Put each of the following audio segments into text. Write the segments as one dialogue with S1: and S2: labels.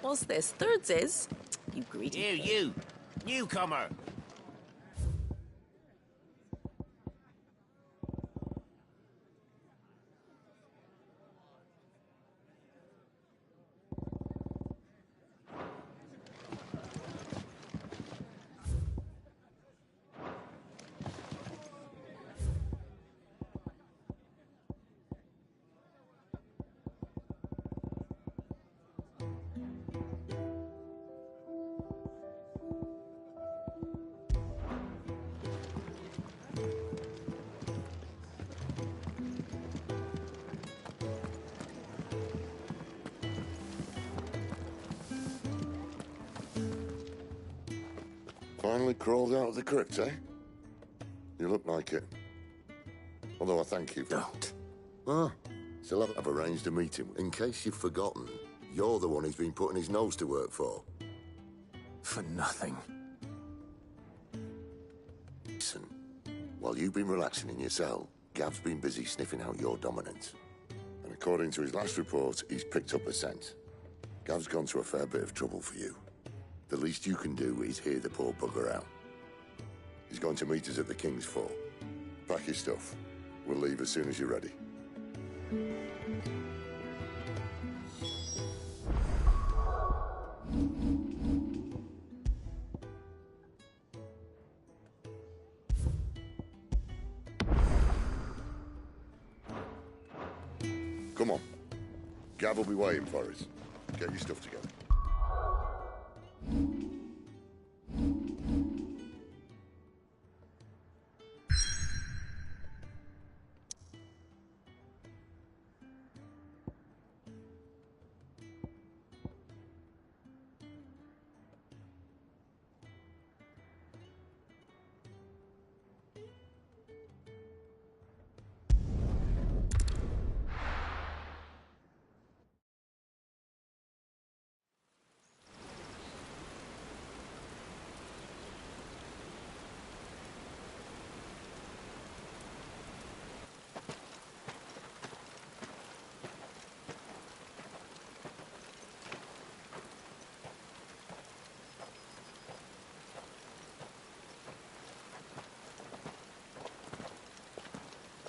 S1: What's this? Thirds is? You greedy
S2: Here,
S1: pig.
S2: you! Newcomer!
S3: Finally crawled out of the crypt, eh? You look like it. Although I thank you for...
S4: Don't.
S3: Ah, still I've arranged a meeting. In case you've forgotten, you're the one he's been putting his nose to work for.
S4: For nothing.
S3: Listen, while you've been relaxing in your cell, Gav's been busy sniffing out your dominance. And according to his last report, he's picked up a scent. Gav's gone to a fair bit of trouble for you. The least you can do is hear the poor bugger out. He's going to meet us at the King's Fall. Pack your stuff. We'll leave as soon as you're ready. Come on. Gav will be waiting for us. Get your stuff together.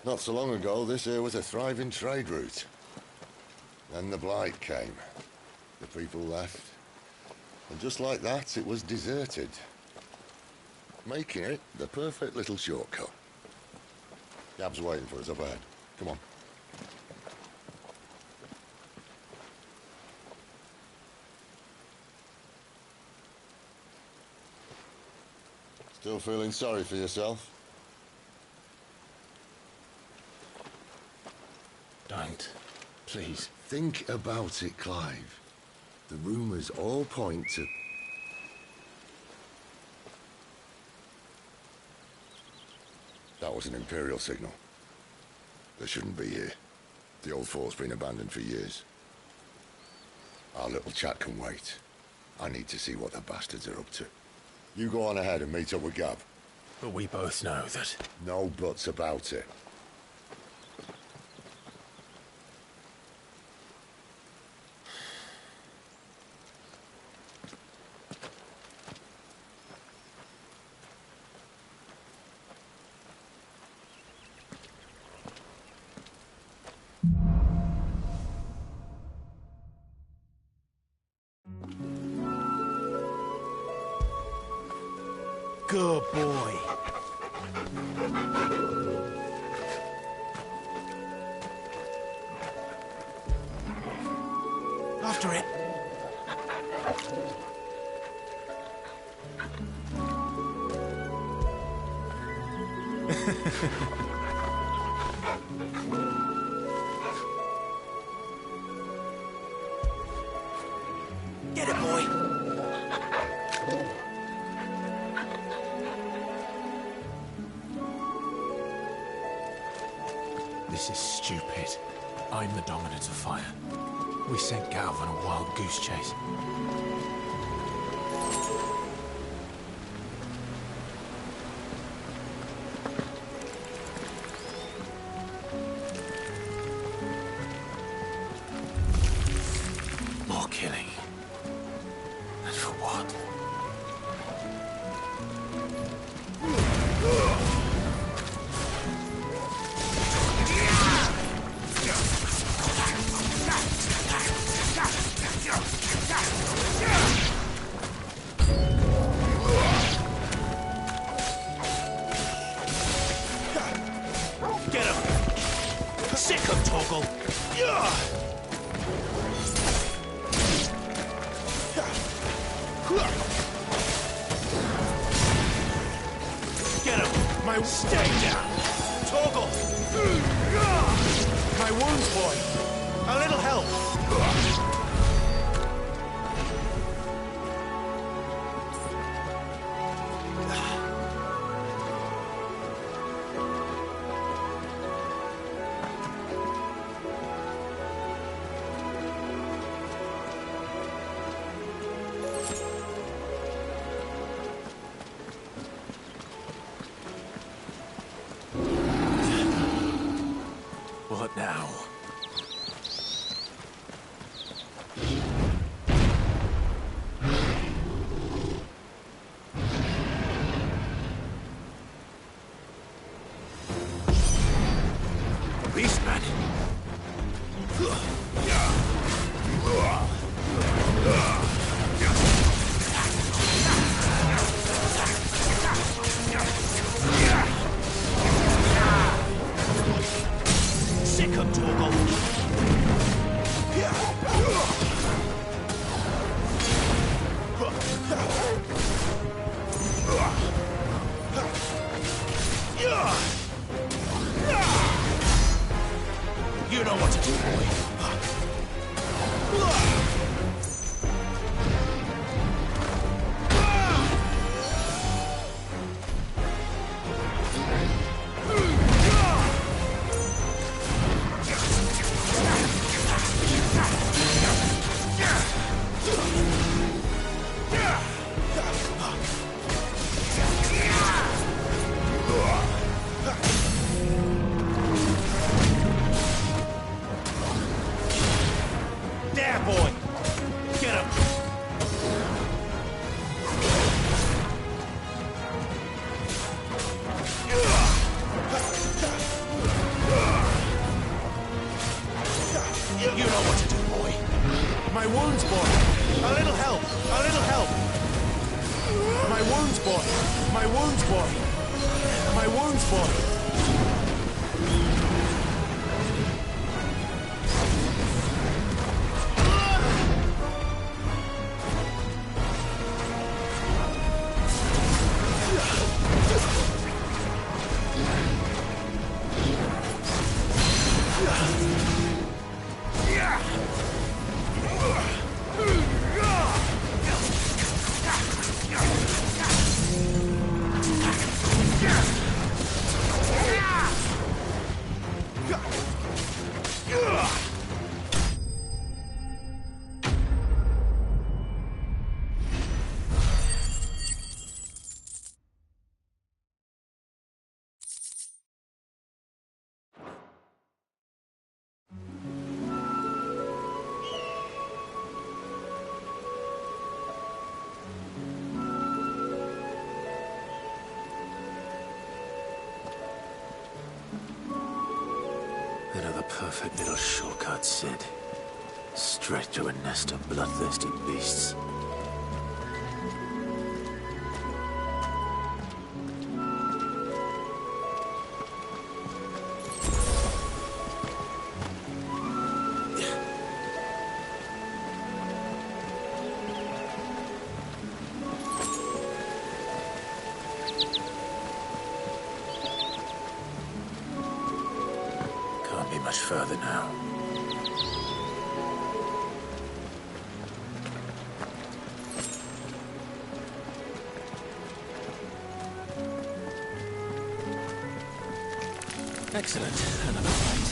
S3: Not so long ago, this here was a thriving trade route. Then the Blight came. The people left. And just like that, it was deserted. Making it the perfect little shortcut. Gab's waiting for us up ahead. Come on. Still feeling sorry for yourself?
S4: Don't. Please.
S3: Think about it, Clive. The rumours all point to... That was an Imperial signal. They shouldn't be here. The old fort's been abandoned for years. Our little chat can wait. I need to see what the bastards are up to. You go on ahead and meet up with Gab.
S4: But we both know that...
S3: No buts about it.
S4: Good boy. After it. Get it, boy. This is stupid. I'm the dominant of fire. We sent Gav on a wild goose chase. More killing. And for what?
S2: Get him! Sick of Toggle! Get him! Stay down! Toggle! My wounds, boy! A little help!
S4: What now?
S2: Beastman! Sick of Toggle! You know what to do, There, boy! Get him! You know what to do, boy. My wounds, boy. A little help. A little help. My wounds, boy. My wounds, boy. My wounds, boy.
S4: Another perfect little shortcut, Sid. Straight to a nest of bloodthirsty beasts. Can't be much further now. Excellent. Another fight.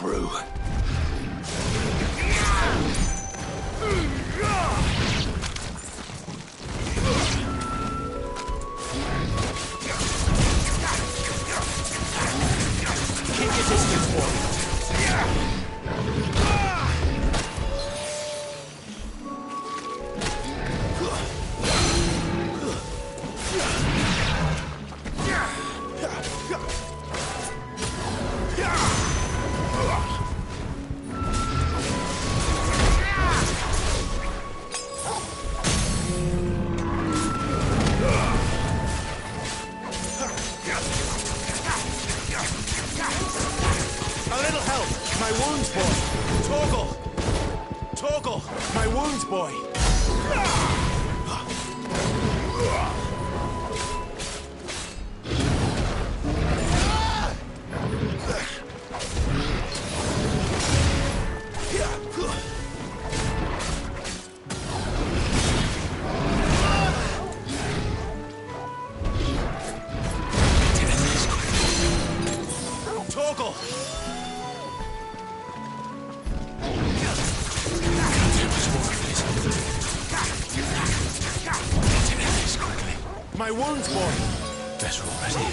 S4: true.
S2: Keep your distance, boy. A little help! My wounds, boy! Torgal! Torgal! My wounds, boy! Torgal! My wounds, boy!
S4: Better already.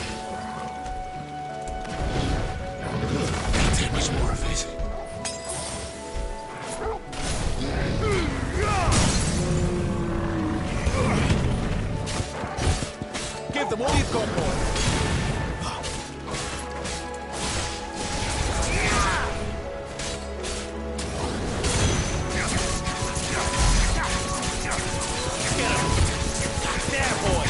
S4: Can't take much more of it.
S2: Give them all you've got, boy! Get him! There, boy!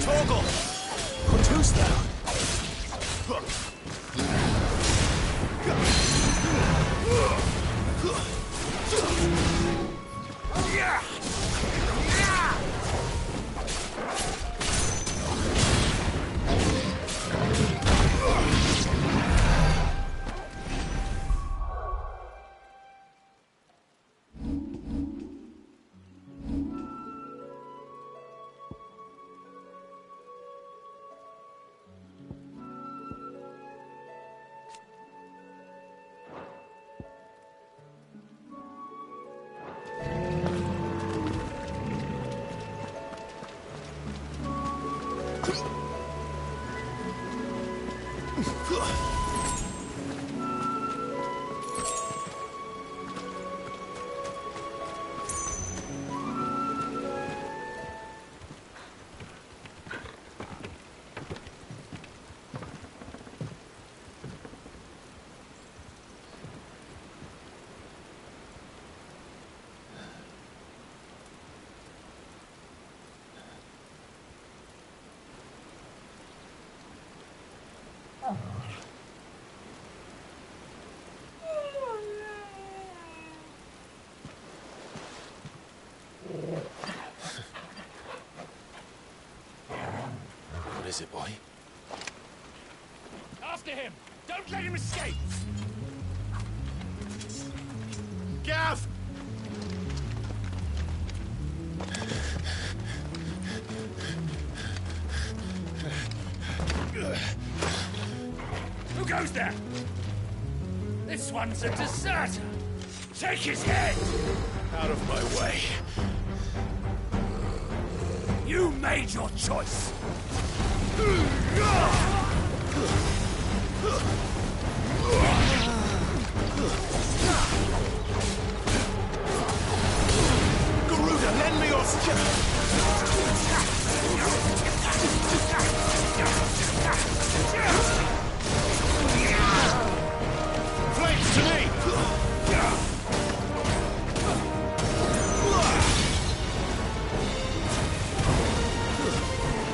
S2: Torgal!
S4: But who's thou? What is it, boy?
S2: After him! Don't let him escape! Gav! Who goes there? This one's a deserter! Take his head! Out of my way. You made your choice! Garuda, lend me your Flames to me!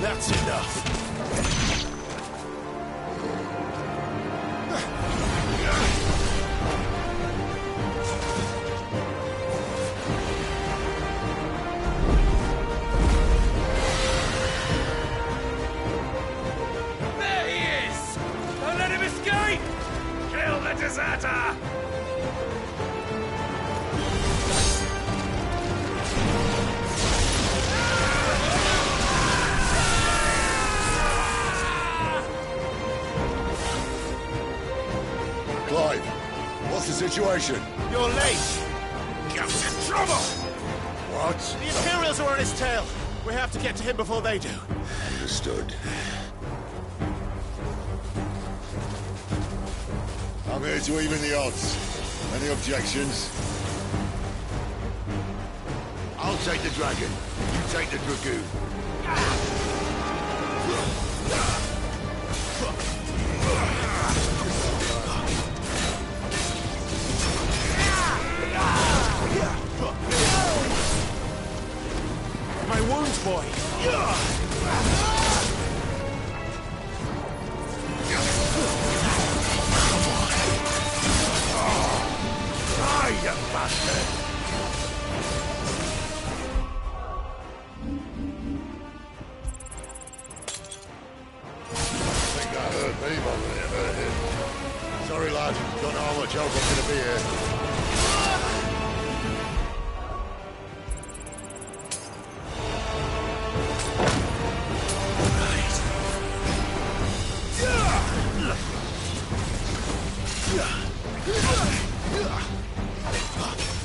S2: That's enough. deserter!
S3: Clive, what's the situation?
S2: You're late! Gav's in trouble!
S3: What?
S2: The Imperials are on his tail. We have to get to him before they do.
S3: Understood. I'm here to even the odds. Any objections? I'll take the dragon. You take the dragoon.
S2: My wounds, boy!
S3: Die, you bastard! I think that hurt me more than it hurt him. Sorry, lad. Don't know how much else I'm gonna be here.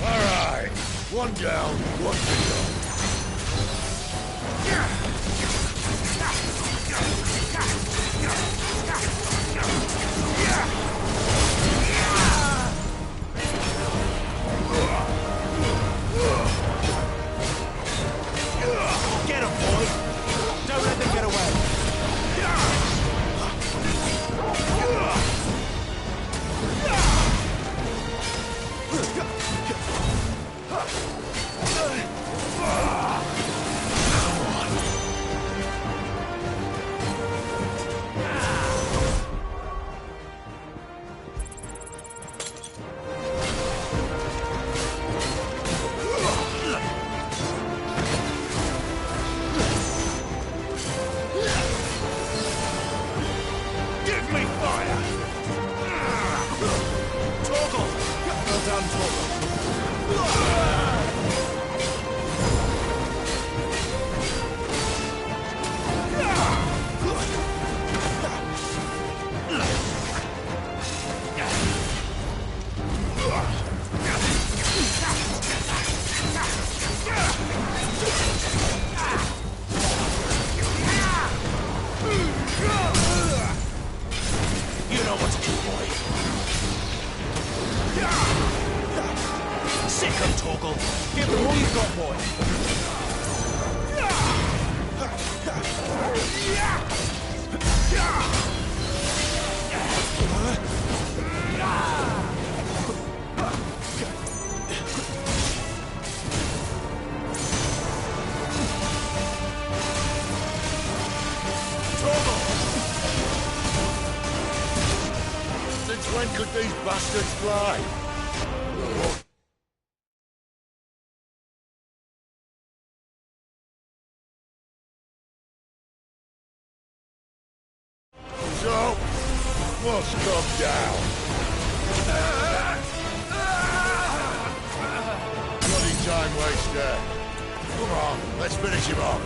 S3: All right. One down, one to go.
S2: Get him, boy! Don't let them get away! Give me fire! Torgal! Well done, Torgal. You know what to do, boy. Sick him, Torgal. Give them all you've got, boy. Torgal!
S3: Since when could these bastards fly? So, what's come down? Bloody time waster. Come on, let's finish him off.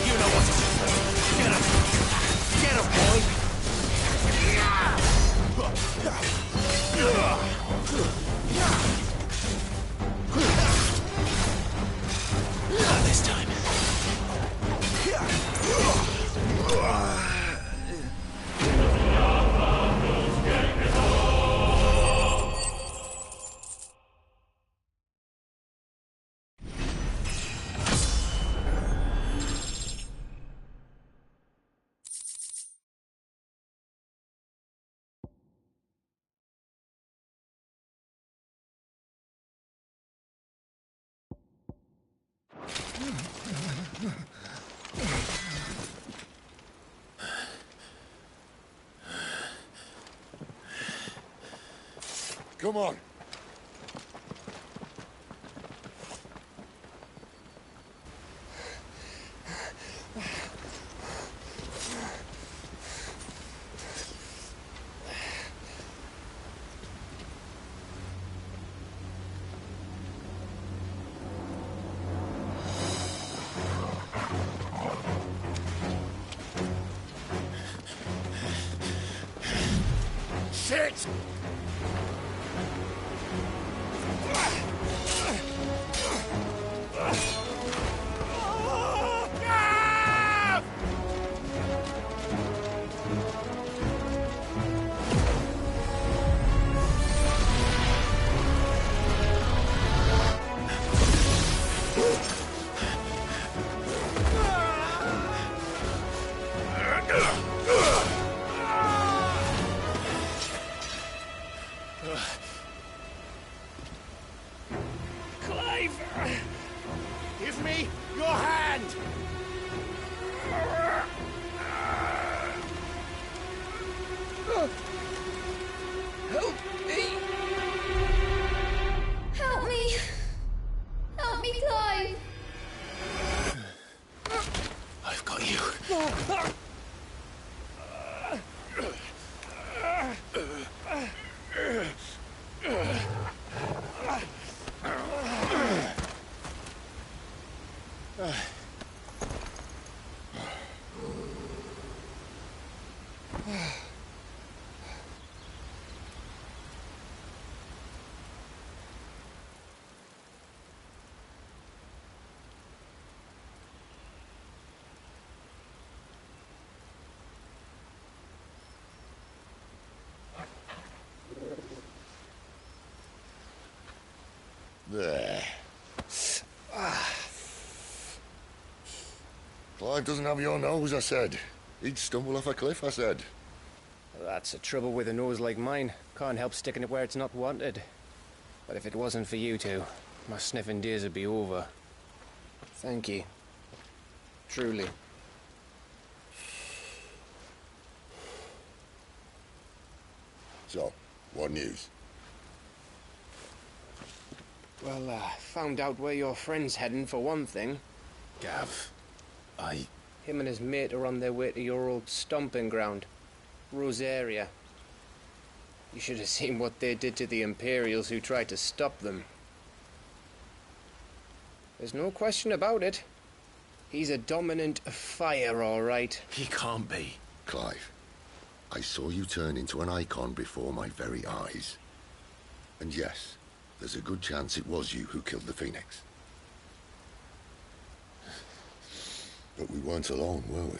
S2: You know what to do. Get him. Get him, boy. Not this time.
S3: Come on.
S2: Shit! Gav! Clive! Give me your hand!
S1: Help me!
S5: Help me! Help me, Clive!
S4: I've got you.
S3: There. Clive doesn't have your nose, I said. He'd stumble off a cliff, I said.
S6: That's the trouble with a nose like mine. Can't help sticking it where it's not wanted. But if it wasn't for you two, my sniffing days would be over. Thank you. Truly.
S3: So, what news?
S6: Well, found out where your friend's heading for one thing.
S4: Gav,
S6: Him and his mate are on their way to your old stomping ground, Rosaria. You should have seen what they did to the Imperials who tried to stop them. There's no question about it. He's a dominant fire, all right.
S4: He can't be.
S3: Clive, I saw you turn into an icon before my very eyes. And yes, there's a good chance it was you who killed the Phoenix. But we weren't alone, were we?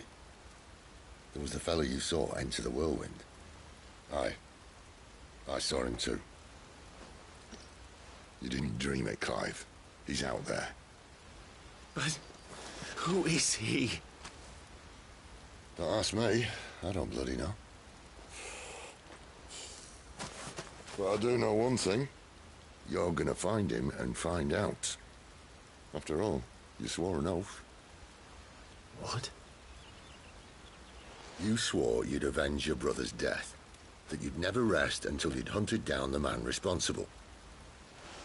S3: There was the fellow you saw enter the whirlwind. I saw him too. You didn't dream it, Clive. He's out there.
S4: But who is he?
S3: Don't ask me. I don't bloody know. But I do know one thing. You're gonna find him and find out. After all, you swore an oath.
S4: What?
S3: You swore you'd avenge your brother's death. That you'd never rest until you'd hunted down the man responsible.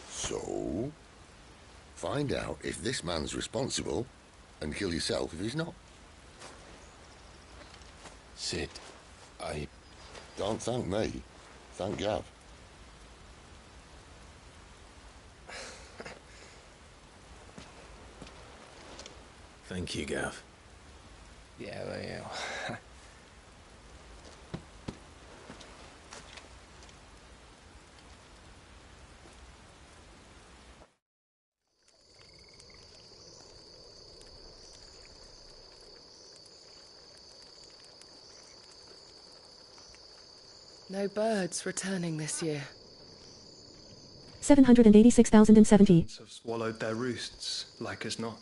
S3: So, find out if this man's responsible and kill yourself if he's not.
S4: Sid,
S3: Don't thank me. Thank Gav.
S4: Thank you, Gav.
S6: Yeah, well, yeah.
S7: No birds returning this year.
S8: 786,070.
S9: Have swallowed their roosts, like as not.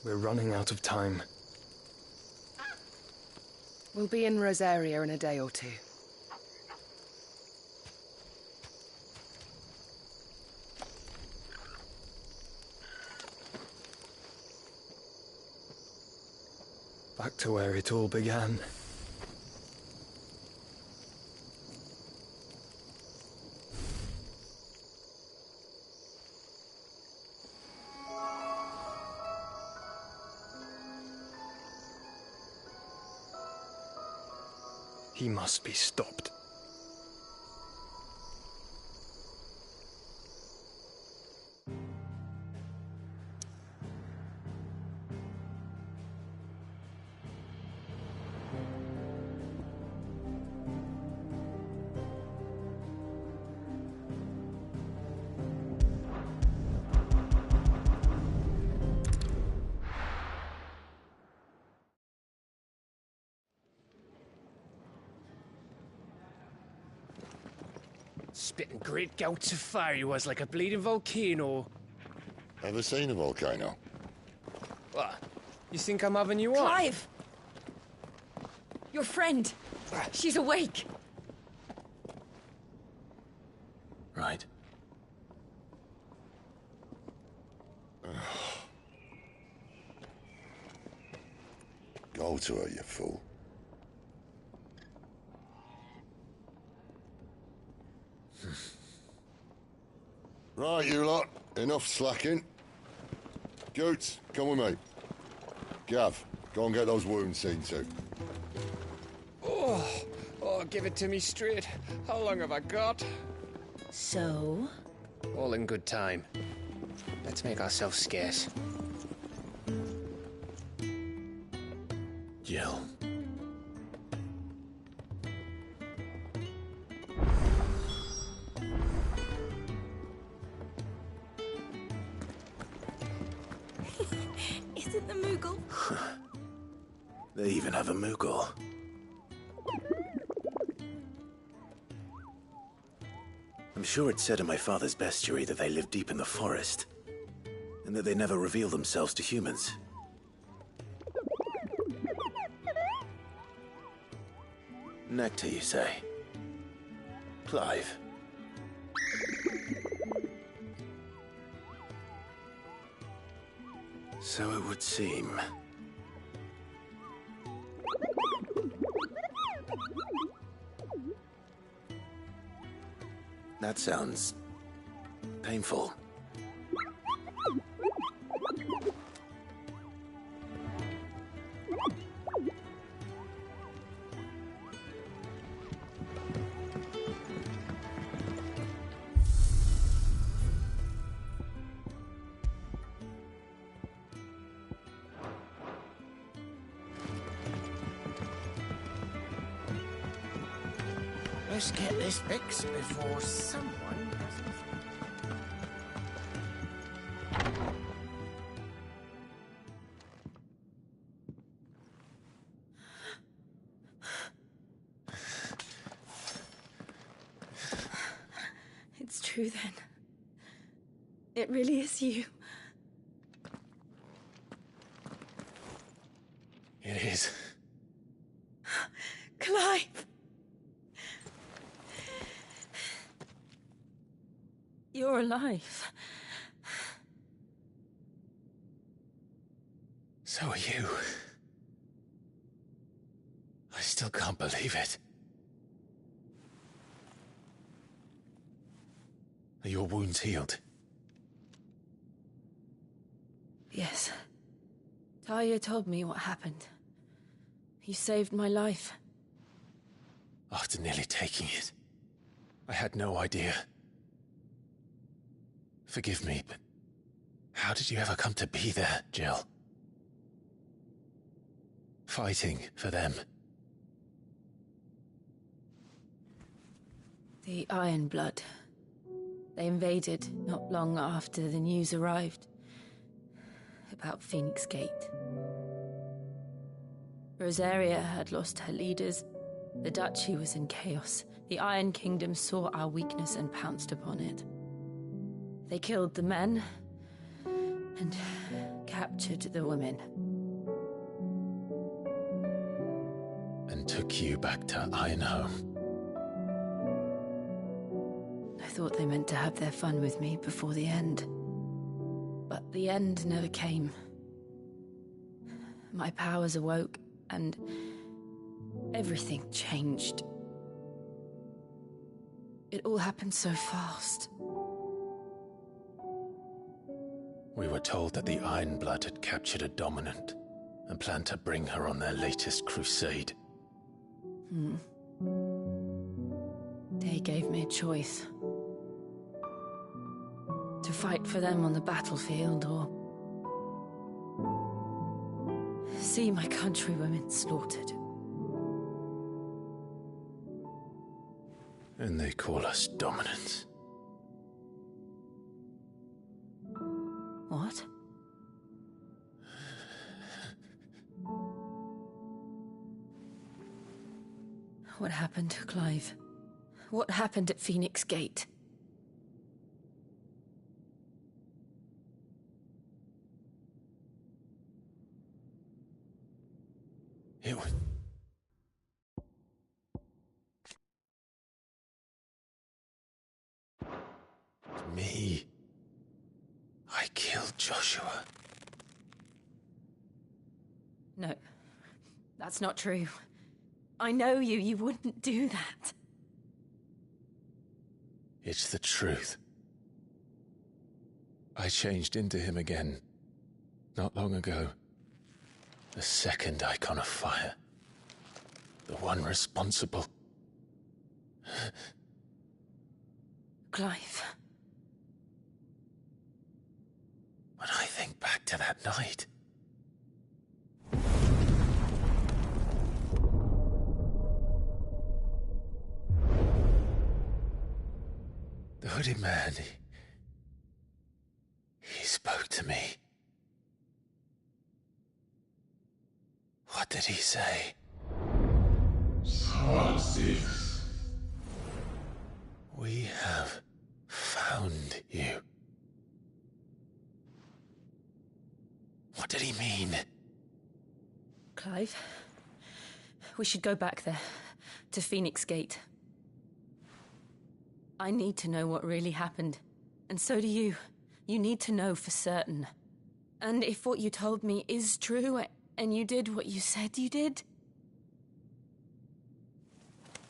S9: We're running out of time.
S7: We'll be in Rosaria in a day or two.
S9: Back to where it all began. He must be stopped.
S6: Spitting great gouts of fire he was, like a bleeding volcano.
S3: Ever seen a volcano?
S6: What? You think I'm having you on?
S8: Clive! Your friend! She's awake!
S4: Right.
S3: Go to her, you fool. Right, you lot. Enough slacking. Goots, come with me. Gav, go and get those wounds seen to.
S6: Oh, give it to me straight. How long have I got?
S8: So?
S6: All in good time. Let's make ourselves scarce.
S4: Jill.
S8: Is it the Moogle?
S4: They even have a Moogle. I'm sure it said in my father's bestiary that they live deep in the forest, and that they never reveal themselves to humans. Nectar, you say? Clive. So it would seem. That sounds painful.
S1: Let's get this fixed before someone doesn't.
S8: It's true then. It really is you.
S6: It is.
S8: Clive! You're alive.
S6: So are you. I still can't believe it. Are your wounds healed?
S8: Yes. Talia told me what happened. You saved my life.
S6: After nearly taking it, I had no idea. Forgive me, but how did you ever come to be there, Jill? Fighting for them.
S8: The Iron Blood. They invaded not long after the news arrived about Phoenix Gate. Rosaria had lost her leaders. The Duchy was in chaos. The Iron Kingdom saw our weakness and pounced upon it. They killed the men and captured the women.
S6: And took you back to Ironhome.
S8: I thought they meant to have their fun with me before the end. But the end never came. My powers awoke, and everything changed. It all happened so fast.
S6: We were told that the Iron Blood had captured a dominant and planned to bring her on their latest crusade.
S8: They gave me a choice. To fight for them on the battlefield, or see my countrywomen slaughtered.
S6: And they call us dominants.
S8: What? What happened to Clive? What happened at Phoenix Gate?
S4: It was... me. I killed Joshua.
S8: No, that's not true. I know you. You wouldn't do that.
S4: It's the truth. I changed into him again, not long ago. The second icon of fire. The one responsible.
S8: Clive.
S4: When I think back to that night... the hooded man, he spoke to me. What did he say? We have found you. What did he mean?
S8: Clive, we should go back there, to Phoenix Gate. I need to know what really happened. And so do you. You need to know for certain. And if what you told me is true, and you did what you said you did,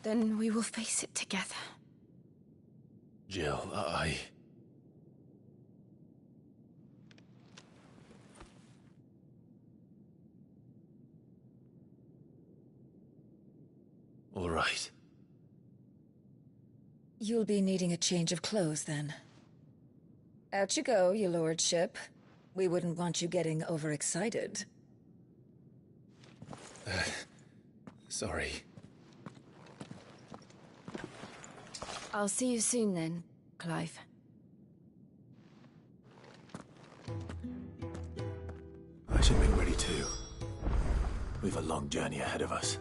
S8: then we will face it together.
S4: Jill, all right.
S10: You'll be needing a change of clothes, then. Out you go, your lordship. We wouldn't want you getting overexcited.
S4: Sorry.
S8: I'll see you soon then, Clive.
S4: I should be ready too. We've a long journey ahead of us.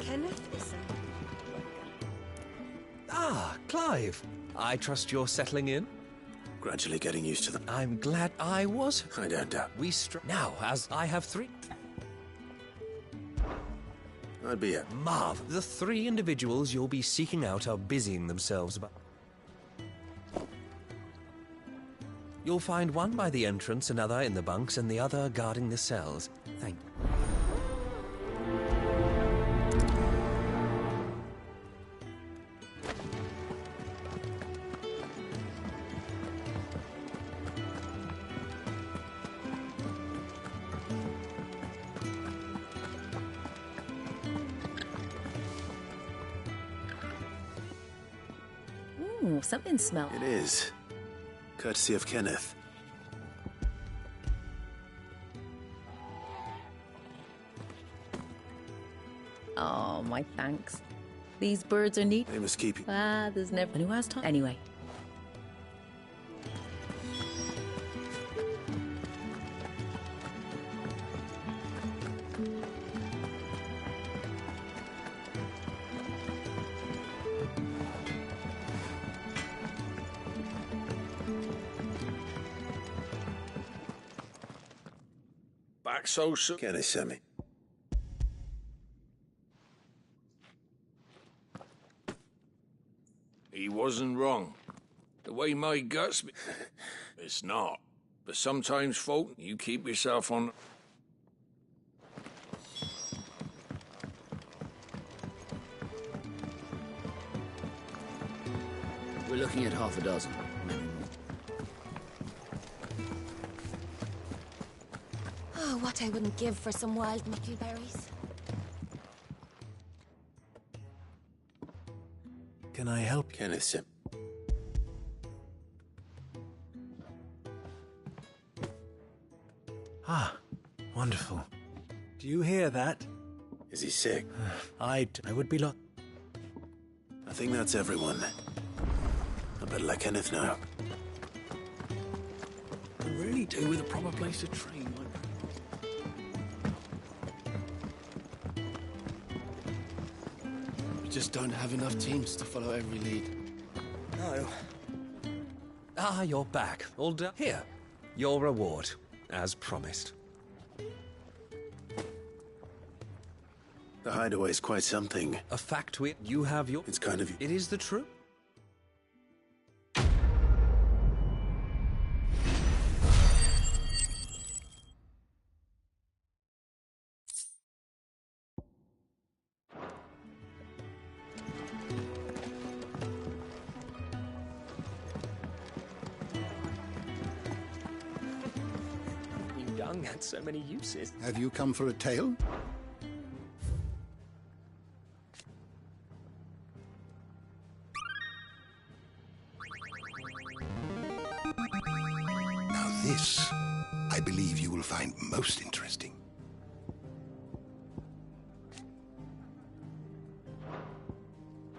S10: Kenneth is
S11: Ah, Clive. I trust you're settling in?
S4: Gradually getting used to them.
S11: I'm glad I was.
S4: I don't doubt.
S11: Now, as I have three...
S4: I'd be a...
S11: Marv, the three individuals you'll be seeking out are busying themselves about... You'll find one by the entrance, another in the bunks, and the other guarding the cells. Thank you.
S10: Ooh, something smells.
S4: It is. Courtesy of Kenneth.
S10: Oh, my thanks. These birds are neat.
S4: They must keep you.
S10: Ah, there's never... Who has time? Anyway.
S2: Back so soon?
S4: Kenneth sent me.
S2: He wasn't wrong. The way my guts... It's not. But sometimes, folk, you keep yourself on...
S1: We're looking at half a dozen, maybe more.
S5: I wouldn't give for some wild muckleberries.
S4: Can I help Kenneth Sim?
S12: Ah, wonderful. Do you hear that?
S4: Is he sick?
S12: I would be
S4: I think that's everyone. I better let Kenneth know.
S12: I really do with a proper place to train.
S1: We just don't have enough teams to follow every lead.
S11: No. Ah, you're back. All done. Here, your reward, as promised.
S4: The hideaway's quite something.
S11: A fact you have your...
S4: It's kind of...
S11: It is the truth.
S6: Young had so many uses.
S13: Have you come for a tale? Now this, I believe you will find most interesting.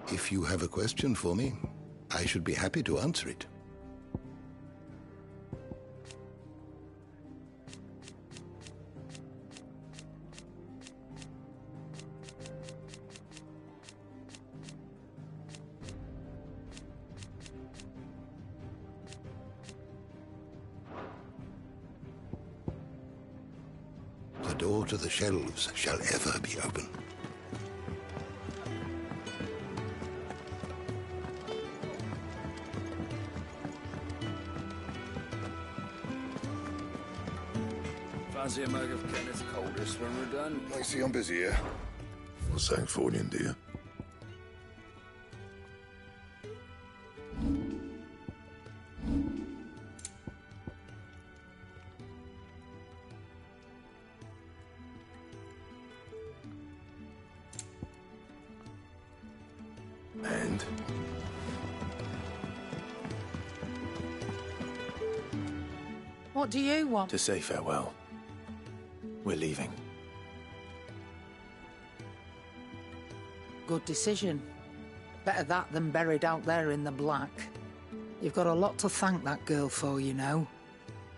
S13: If you have a question for me, I should be happy to answer it. The door to the shelves shall ever be open.
S1: Fancy a mug of Kenneth's coldest when we're done?
S3: I see I'm busy here. What's that for you, dear?
S4: And?
S14: What do you want?
S4: To say farewell. We're leaving.
S14: Good decision. Better that than buried out there in the black. You've got a lot to thank that girl for, you know.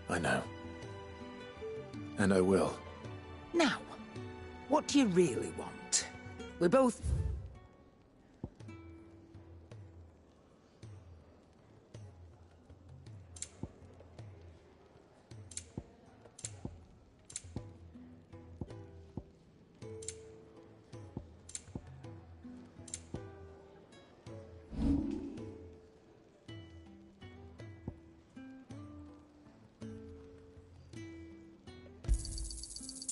S4: I know. And I will.
S14: Now, what do you really want? We both...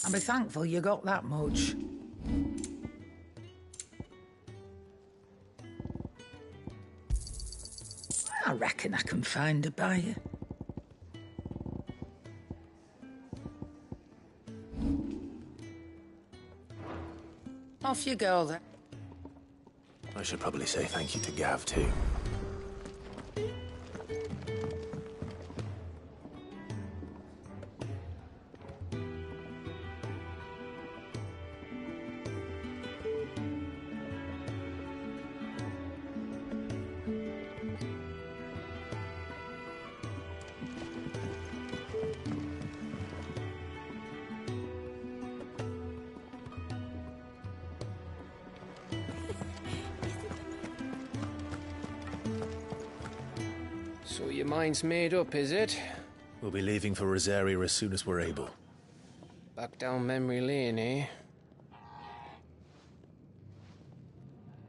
S14: I'll be thankful you got that much. I reckon I can find a buyer. Off you go, then.
S4: I should probably say thank you to Gav, too.
S6: So your mind's made up, is it?
S4: We'll be leaving for Rosaria as soon as we're able.
S6: Back down memory lane, eh?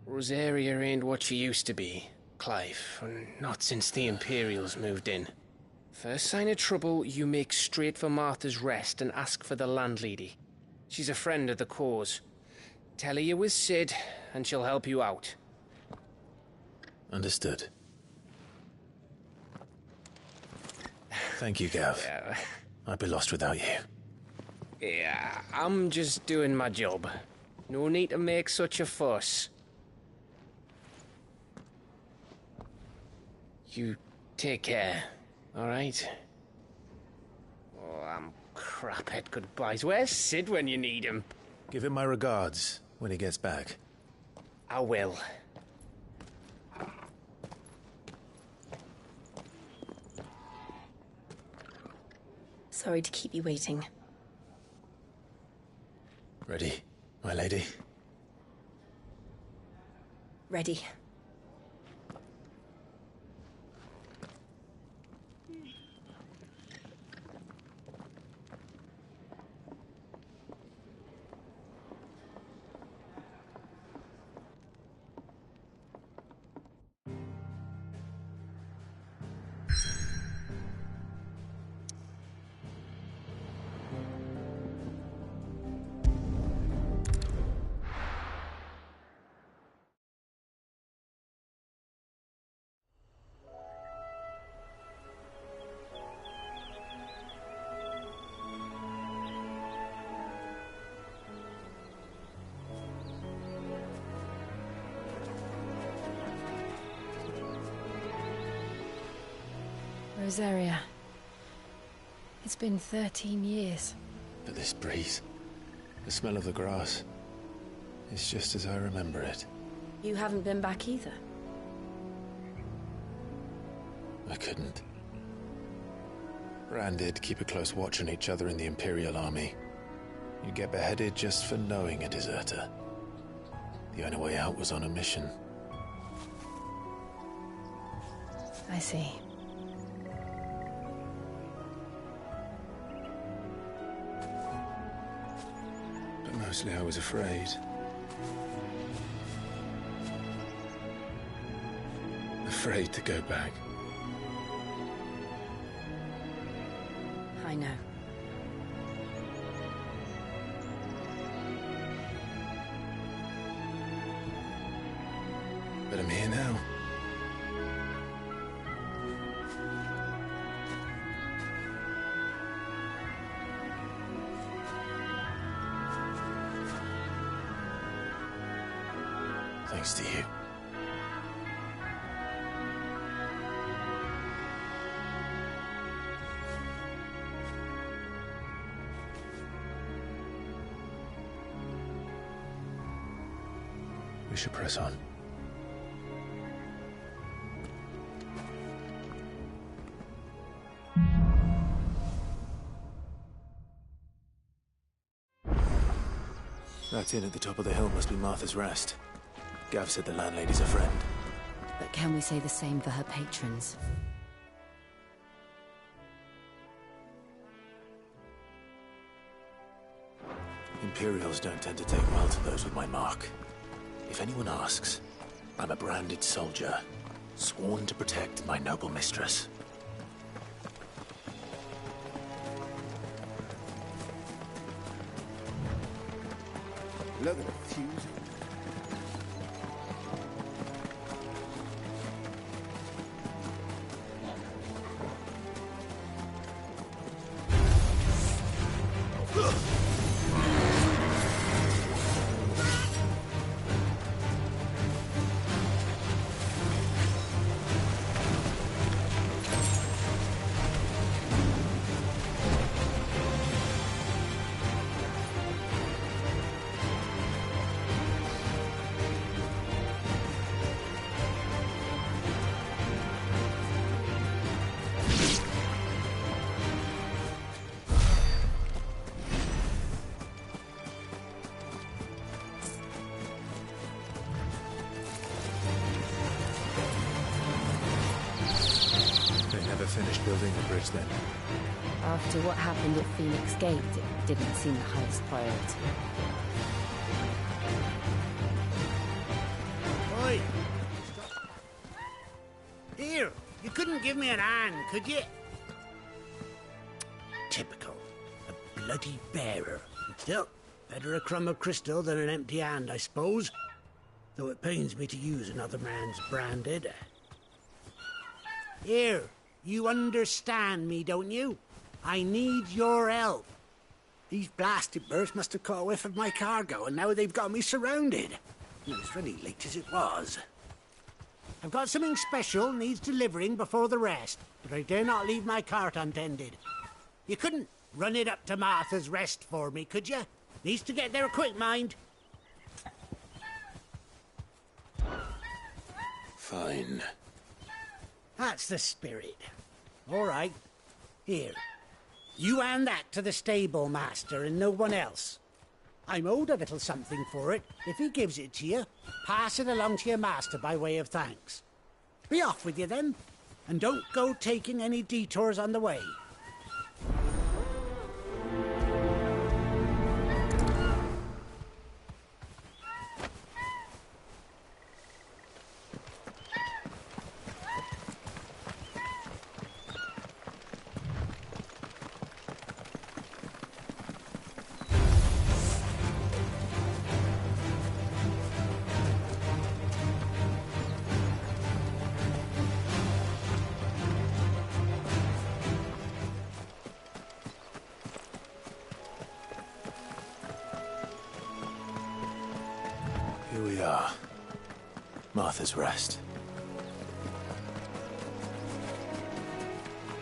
S6: Rosaria ain't what she used to be, Clive. Not since the Imperials moved in. First sign of trouble, you make straight for Martha's Rest and ask for the landlady. She's a friend of the cause. Tell her you're with Sid, and she'll help you out.
S4: Understood. Thank you, Gav.
S6: Yeah.
S4: I'd be lost without you.
S6: Yeah, I'm just doing my job. No need to make such a fuss. You take care, alright? Oh, I'm crap at goodbyes. Where's Sid when you need him?
S4: Give him my regards when he gets back.
S6: I will.
S8: Sorry to keep you waiting.
S4: Ready, my lady?
S8: Ready. Rosaria. It's been 13 years.
S4: But this breeze, the smell of the grass, it's just as I remember it.
S8: You haven't been back either.
S4: I couldn't. Rand did keep a close watch on each other in the Imperial Army. You get beheaded just for knowing a deserter. The only way out was on a mission.
S8: I see.
S4: But mostly I was afraid. Afraid to go back.
S8: I know.
S4: But I'm here now. Thanks to you. We should press on. That inn at the top of the hill must be Martha's Rest. Gav said the landlady's a friend.
S8: But can we say the same for her patrons?
S4: Imperials don't tend to take well to those with my mark. If anyone asks, I'm a branded soldier, sworn to protect my noble mistress.
S1: Look at the fuse.
S4: Finished building the bridge then.
S8: After what happened at Phoenix Gate, it didn't seem the highest priority.
S1: Oi! Here, you couldn't give me an hand, could you? Typical. A bloody bearer. Still, better a crumb of crystal than an empty hand, I suppose. Though it pains me to use another man's branded. Here. You understand me, don't you? I need your help. These blasted birds must have caught a whiff of my cargo, and now they've got me surrounded. It's really late as it was. I've got something special needs delivering before the rest, but I dare not leave my cart untended. You couldn't run it up to Martha's Rest for me, could you? Needs to get there quick, mind.
S4: Fine.
S1: That's the spirit. All right. Here. You hand that to the stable master and no one else. I'm owed a little something for it. If he gives it to you, pass it along to your master by way of thanks. Be off with you then, and don't go taking any detours on the way.
S4: Here we are. Martha's Rest.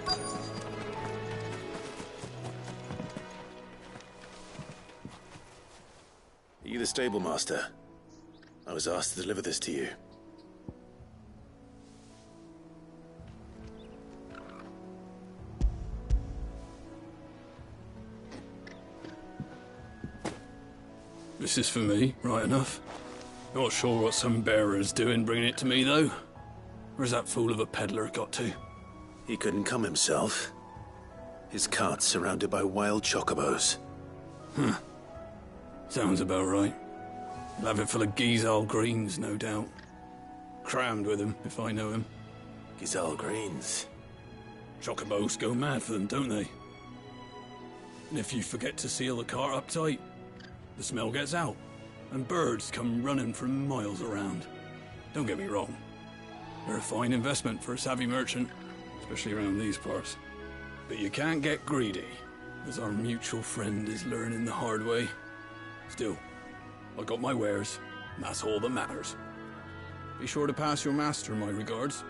S15: Are you the stable master? I was asked to deliver this to you.
S16: This is for me, right enough. Not sure what some bearer's doing bringing it to me, though. Where's that fool of a peddler got to?
S15: He couldn't come himself. His cart's surrounded by wild chocobos.
S16: Huh. Sounds about right. He'll have it full of Gizal greens, no doubt. Crammed with him, if I know him.
S15: Gizal greens?
S16: Chocobos go mad for them, don't they? And if you forget to seal the cart up tight, the smell gets out, and birds come running from miles around. Don't get me wrong. They're a fine investment for a savvy merchant, especially around these parts. But you can't get greedy, as our mutual friend is learning the hard way. Still, I got my wares, and that's all that matters. Be sure to pass your master my regards.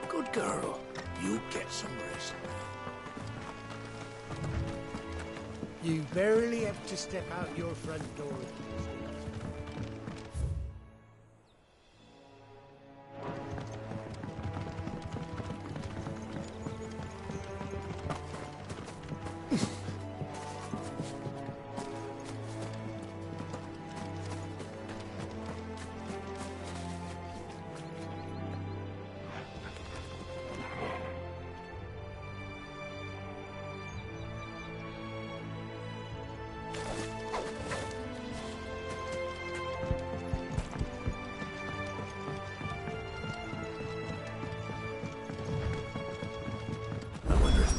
S1: Good girl. You get some rest. You barely have to step out your front door.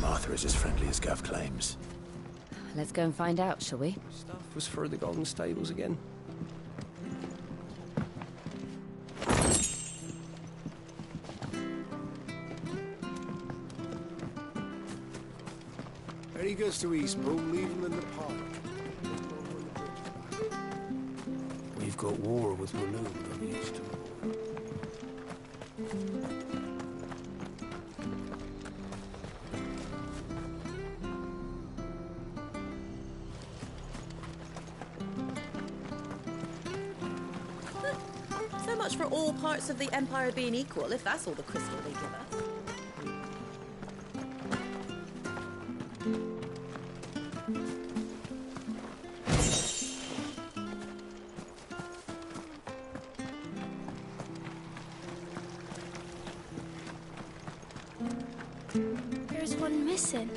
S4: Martha is as friendly as Gav claims.
S8: Let's go and find out, shall we?
S6: Stuff was for the Golden Stables again.
S2: When he goes to Eastbourne, leave him in the park.
S4: We've got war with Raloon on the eastern border.
S17: So much for all parts of the Empire being equal, if that's all the crystal they give us.
S5: Listen.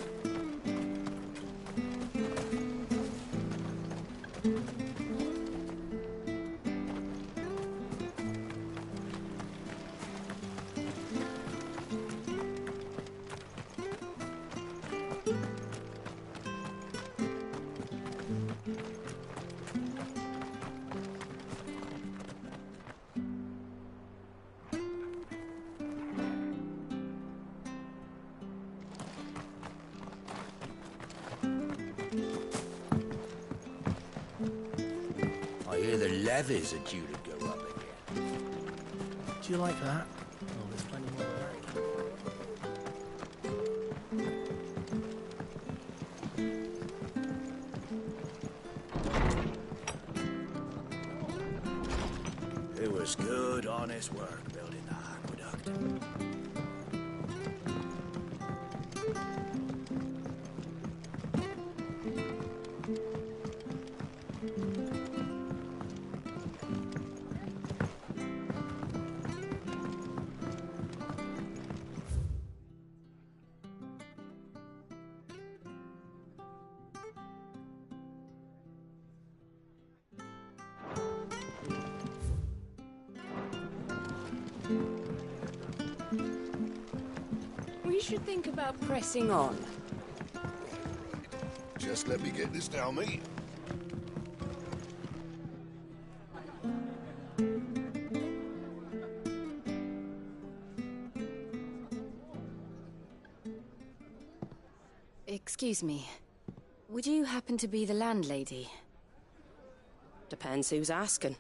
S18: I hear the levies are due to go up again.
S12: Do you like that? Oh, there's plenty more of that.
S18: It was good, honest work building the aqueduct.
S19: We should think about pressing on.
S3: Just let me get this down, mate.
S19: Excuse me. Would you happen to be the landlady?
S20: Depends who's asking,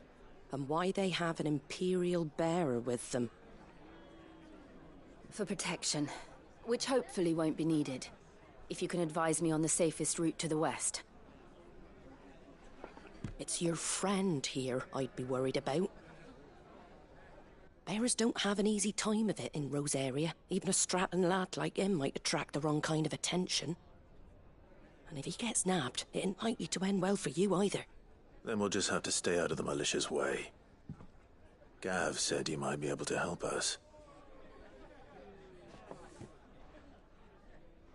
S20: and why they have an Imperial bearer with them.
S19: For protection, which hopefully won't be needed. If you can advise me on the safest route to the west.
S20: It's your friend here I'd be worried about. Bearers don't have an easy time of it in Rosaria. Even a Stratton lad like him might attract the wrong kind of attention. And if he gets nabbed, it ain't likely to end well for you either.
S15: Then we'll just have to stay out of the malicious way. Gav said he might be able to help us.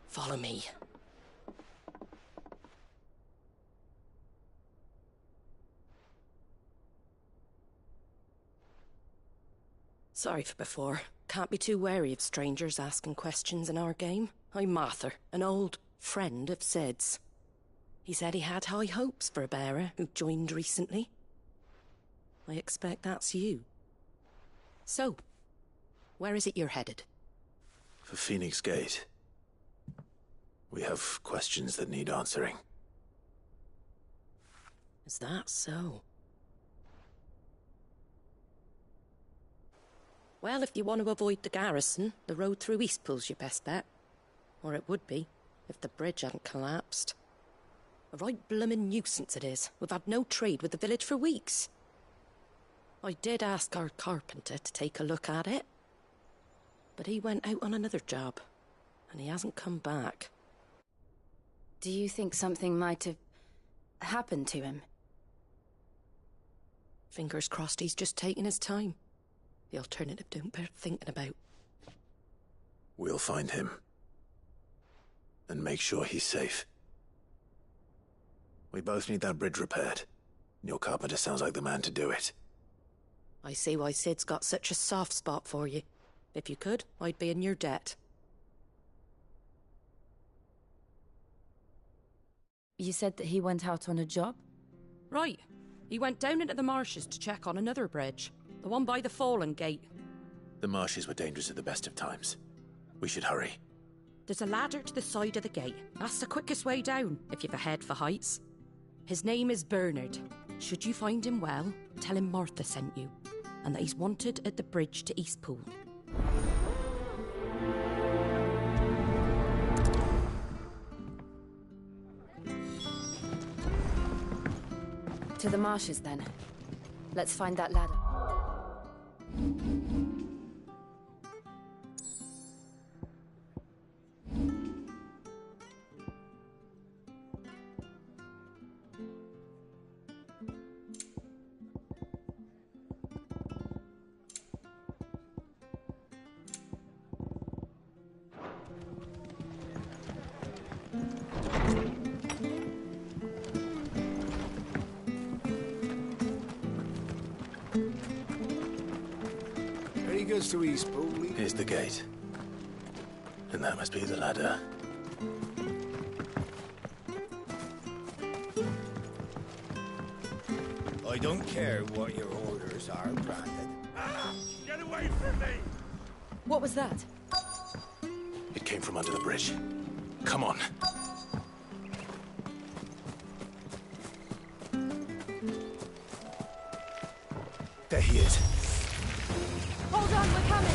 S20: Follow me. Sorry for before. Can't be too wary of strangers asking questions in our game. I'm Martha, an old friend of Sid's. He said he had high hopes for a bearer who joined recently. I expect that's you. So, where is it you're headed?
S15: For Phoenix Gate. We have questions that need answering.
S20: Is that so? Well, if you want to avoid the garrison, the road through Eastpool's your best bet. Or it would be, if the bridge hadn't collapsed. A right bloomin' nuisance it is. We've had no trade with the village for weeks. I did ask our carpenter to take a look at it. But he went out on another job, and he hasn't come back.
S19: Do you think something might have happened to him?
S20: Fingers crossed he's just taking his time. The alternative don't bear thinking about.
S15: We'll find him. And make sure he's safe. We both need that bridge repaired. Your carpenter sounds like the man to do it.
S20: I see why Sid's got such a soft spot for you. If you could, I'd be in your debt.
S8: You said that he went out on a job?
S20: Right. He went down into the marshes to check on another bridge. The one by the Fallen Gate.
S15: The marshes were dangerous at the best of times. We should hurry.
S20: There's a ladder to the side of the gate. That's the quickest way down, if you've a head for heights. His name is Bernard. Should you find him well, tell him Martha sent you, and that he's wanted at the bridge to Eastpool.
S19: To the marshes, then. Let's find that ladder.
S18: take us to Eastpool?
S4: Here's the gate. And that must be the ladder.
S18: I don't care what your orders are, Brandon.
S2: Get away from me!
S19: What was that?
S4: It came from under the bridge. Come on. There he is.
S19: Hold on, we're coming!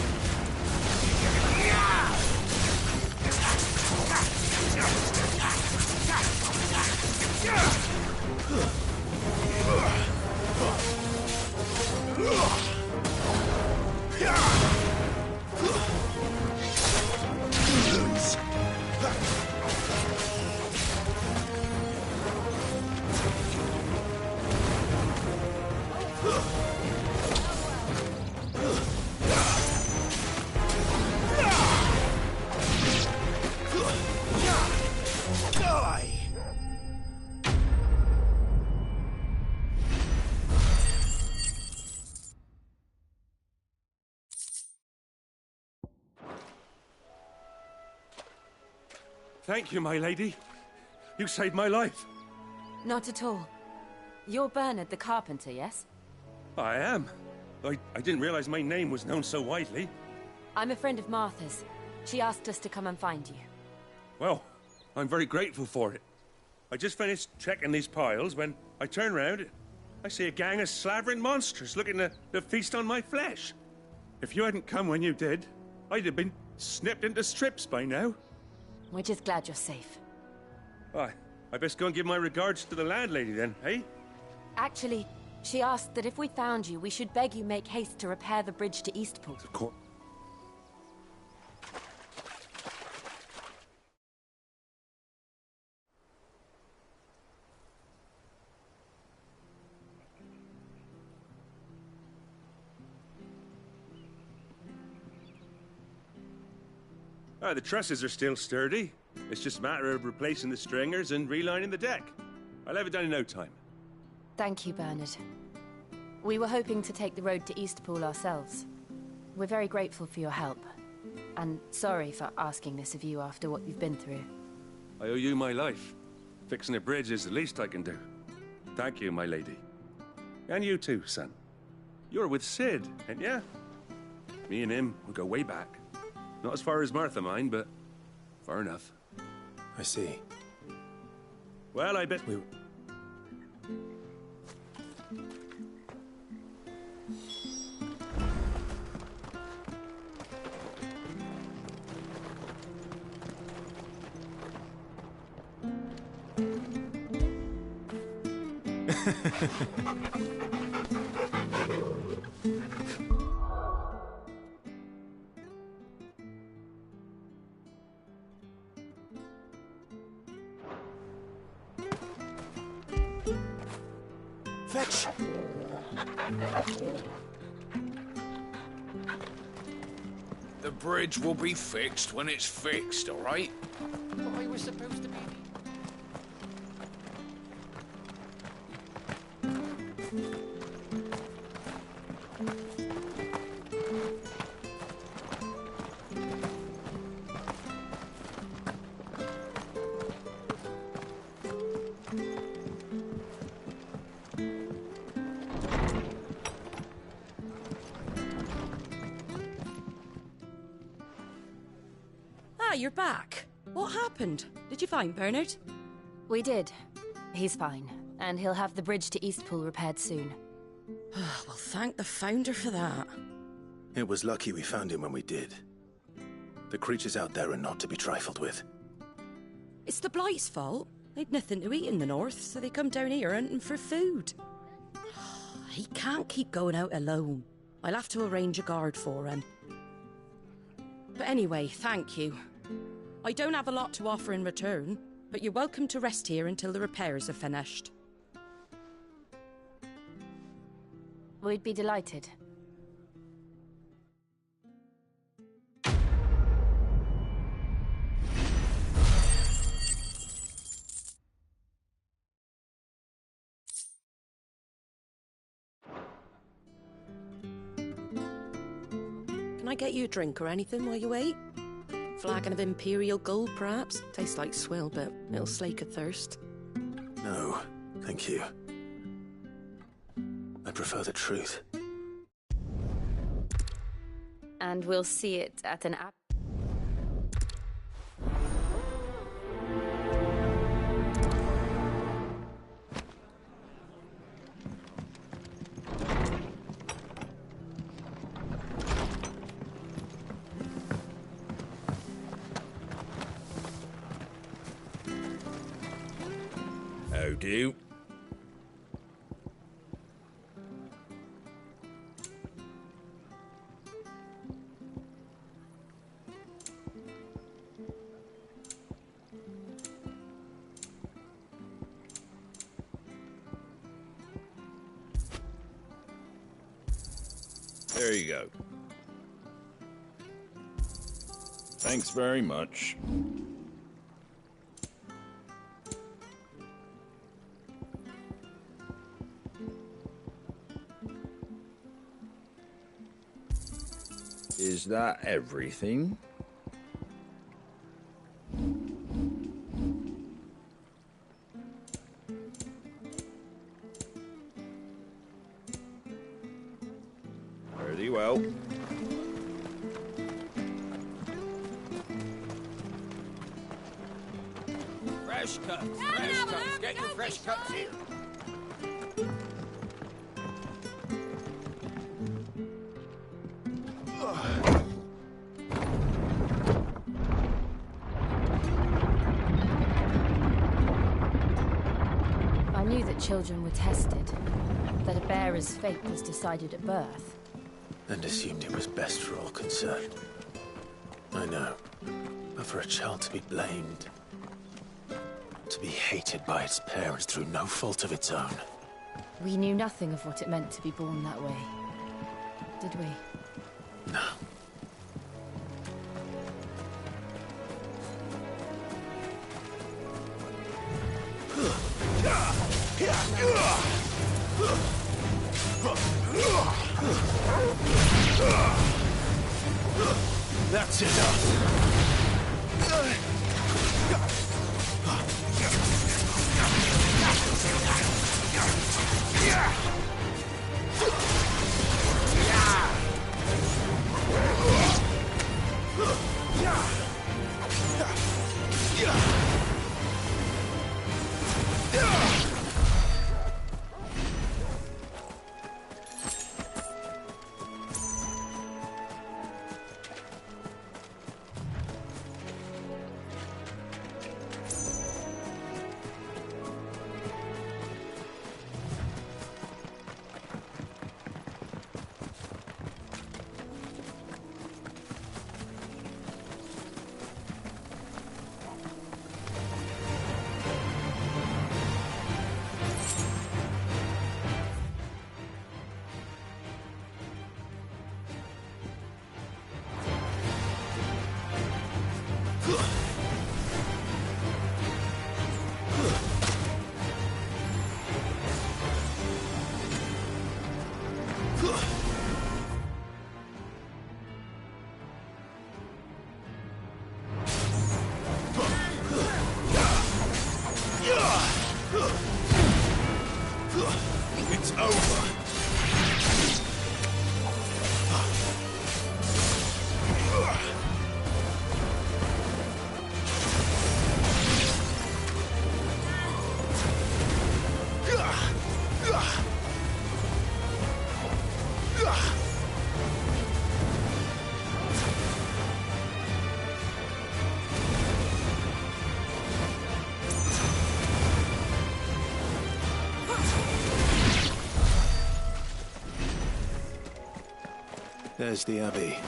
S2: Thank you, my lady. You saved my life.
S19: Not at all. You're Bernard the carpenter, yes?
S2: I am. I didn't realize my name was known so widely.
S19: I'm a friend of Martha's. She asked us to come and find you.
S2: Well, I'm very grateful for it. I just finished checking these piles when I turn round. I see a gang of slavering monsters looking to feast on my flesh. If you hadn't come when you did, I'd have been snipped into strips by now.
S19: We're just glad you're safe.
S2: I best go and give my regards to the landlady then, eh?
S19: Actually, she asked that if we found you, we should beg you make haste to repair the bridge to Eastpool.
S2: Of course. The trusses are still sturdy. It's just a matter of replacing the stringers and relining the deck. I'll have it done in no time.
S19: Thank you, Bernard. We were hoping to take the road to Eastpool ourselves. We're very grateful for your help. And sorry for asking this of you after what you've been through.
S2: I owe you my life. Fixing a bridge is the least I can do. Thank you, my lady. And you too, son. You're with Sid, ain't ya? Me and him, we go way back. Not as far as Martha, mind, but far enough.
S4: I see.
S2: Well, I bet we...
S18: Fetch! The bridge will be fixed when it's fixed, all right?
S6: But I was supposed to be...
S20: Ah, you're back. What happened? Did you find Bernard?
S19: We did. He's fine, and he'll have the bridge to Eastpool repaired soon.
S20: Well, thank the Founder for that.
S4: It was lucky we found him when we did. The creatures out there are not to be trifled with.
S20: It's the Blight's fault. They'd nothing to eat in the north, so they come down here hunting for food. He can't keep going out alone. I'll have to arrange a guard for him. But anyway, thank you. I don't have a lot to offer in return, but you're welcome to rest here until the repairs are finished.
S19: We'd be delighted.
S20: I get you a drink or anything while you wait? Flagon of Imperial Gold, perhaps? Tastes like swill, but it'll slake a thirst.
S15: No, thank you. I prefer the truth.
S8: And we'll see it at an app.
S18: How do? There you go. Thanks very much. Is that everything? Very well. Fresh cuts, fresh cuts. Get your fresh cuts here.
S8: I knew that children were tested, that a bearer's fate was decided at birth.
S4: And assumed it was best for all concerned. I know. But for a child to be blamed, to be hated by its parents through no fault of its own.
S8: We knew nothing of what it meant to be born that way, did we?
S4: No.
S15: That's enough. It's over. There's the Abbey.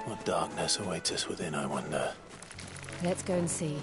S15: What darkness awaits us within, I wonder?
S8: Let's go and see.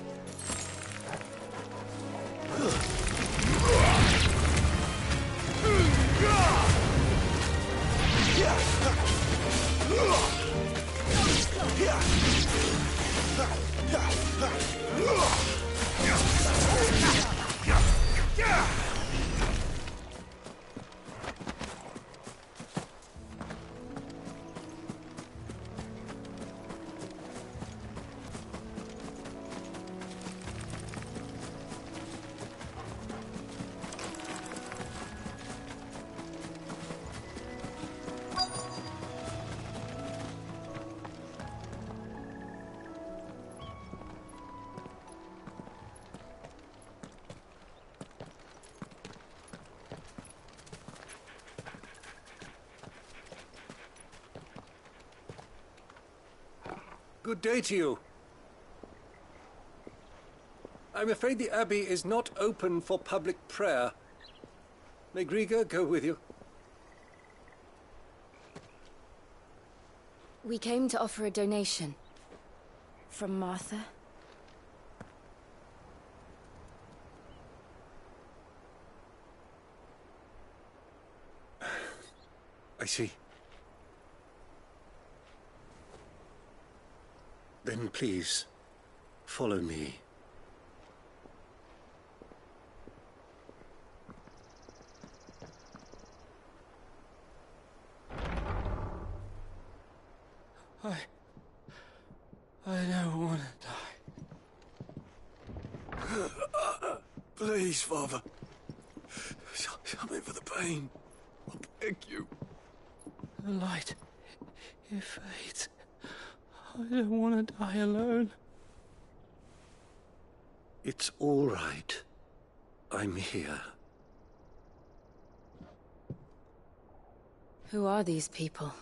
S21: Good day to you. I'm afraid the Abbey is not open for public prayer. May Griga go with you?
S19: We came to offer a donation. From Martha.
S21: I see. Then please, follow me.
S22: I don't want to die. Please, Father. Shut me for the pain. I beg you. The light, it fades. I don't want to die alone.
S21: It's all right. I'm here.
S19: Who are these people?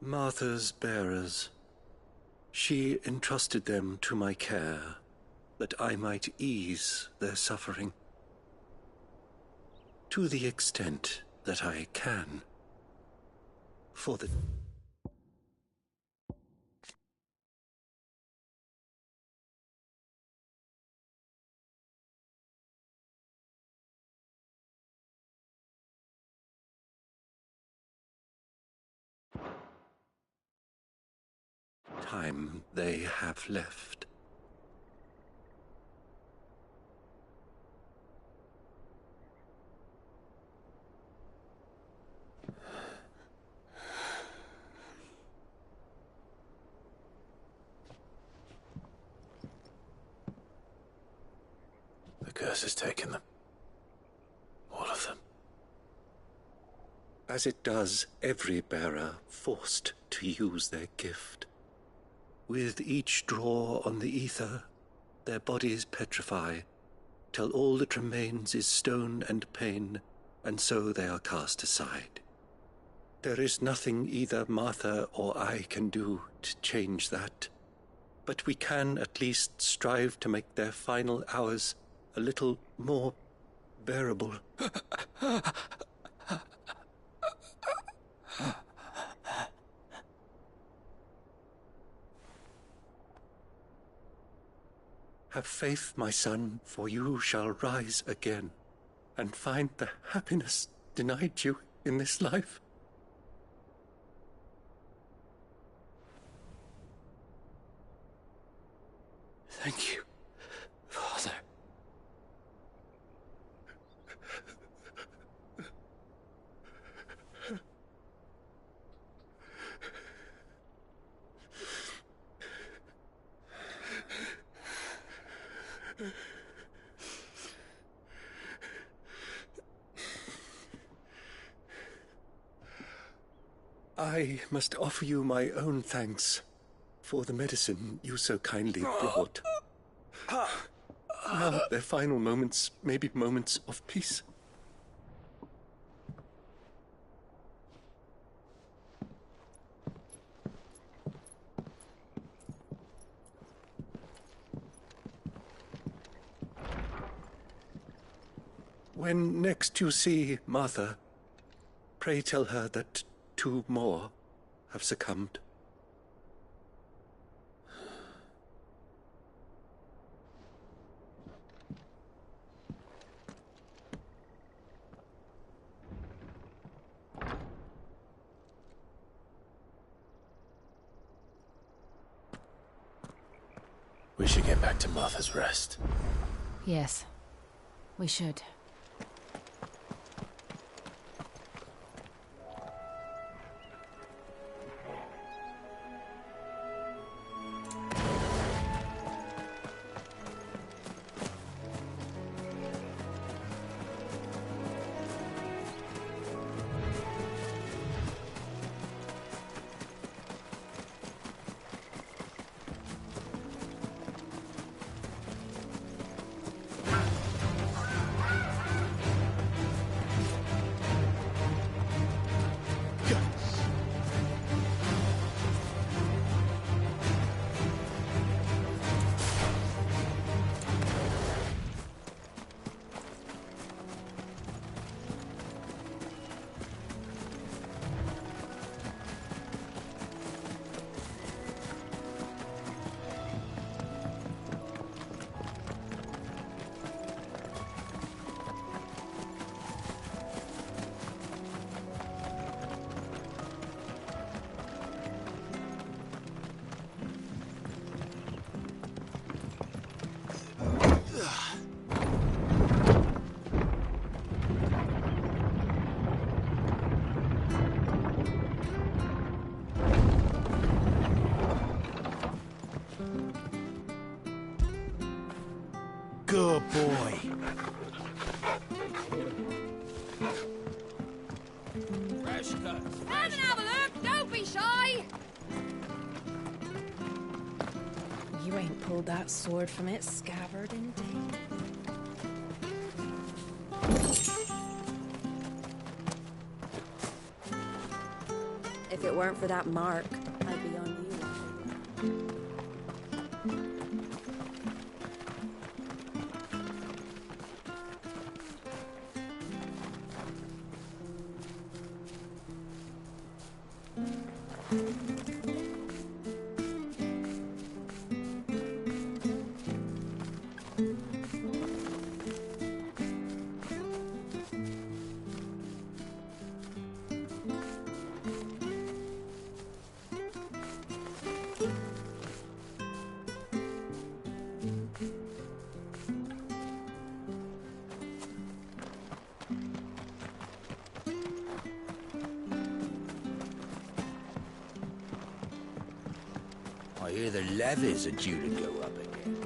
S21: Martha's bearers. She entrusted them to my care, that I might ease their suffering. To the extent that I can. For the time they have left.
S4: The curse has taken them. All of them.
S21: As it does every bearer forced to use their gift. With each draw on the ether, their bodies petrify, till all that remains is stone and pain, and so they are cast aside. There is nothing either Martha or I can do to change that, but we can at least strive to make their final hours a little more bearable. Have faith, my son, for you shall rise again, and find the happiness denied you in this life.
S22: Thank you, Father.
S21: I must offer you my own thanks for the medicine you so kindly brought. Now their final moments may be moments of peace. When next you see Martha, pray tell her that 2 more have succumbed.
S4: We should get back to Martha's Rest.
S19: Yes, we should.
S11: Good boy.
S18: Fresh cuts.
S5: Come and have a look! Don't be shy!
S20: You ain't pulled that sword from its scabbard in days. If it weren't for that mark, I'd be on you.
S18: I hear the levies are due to go up again.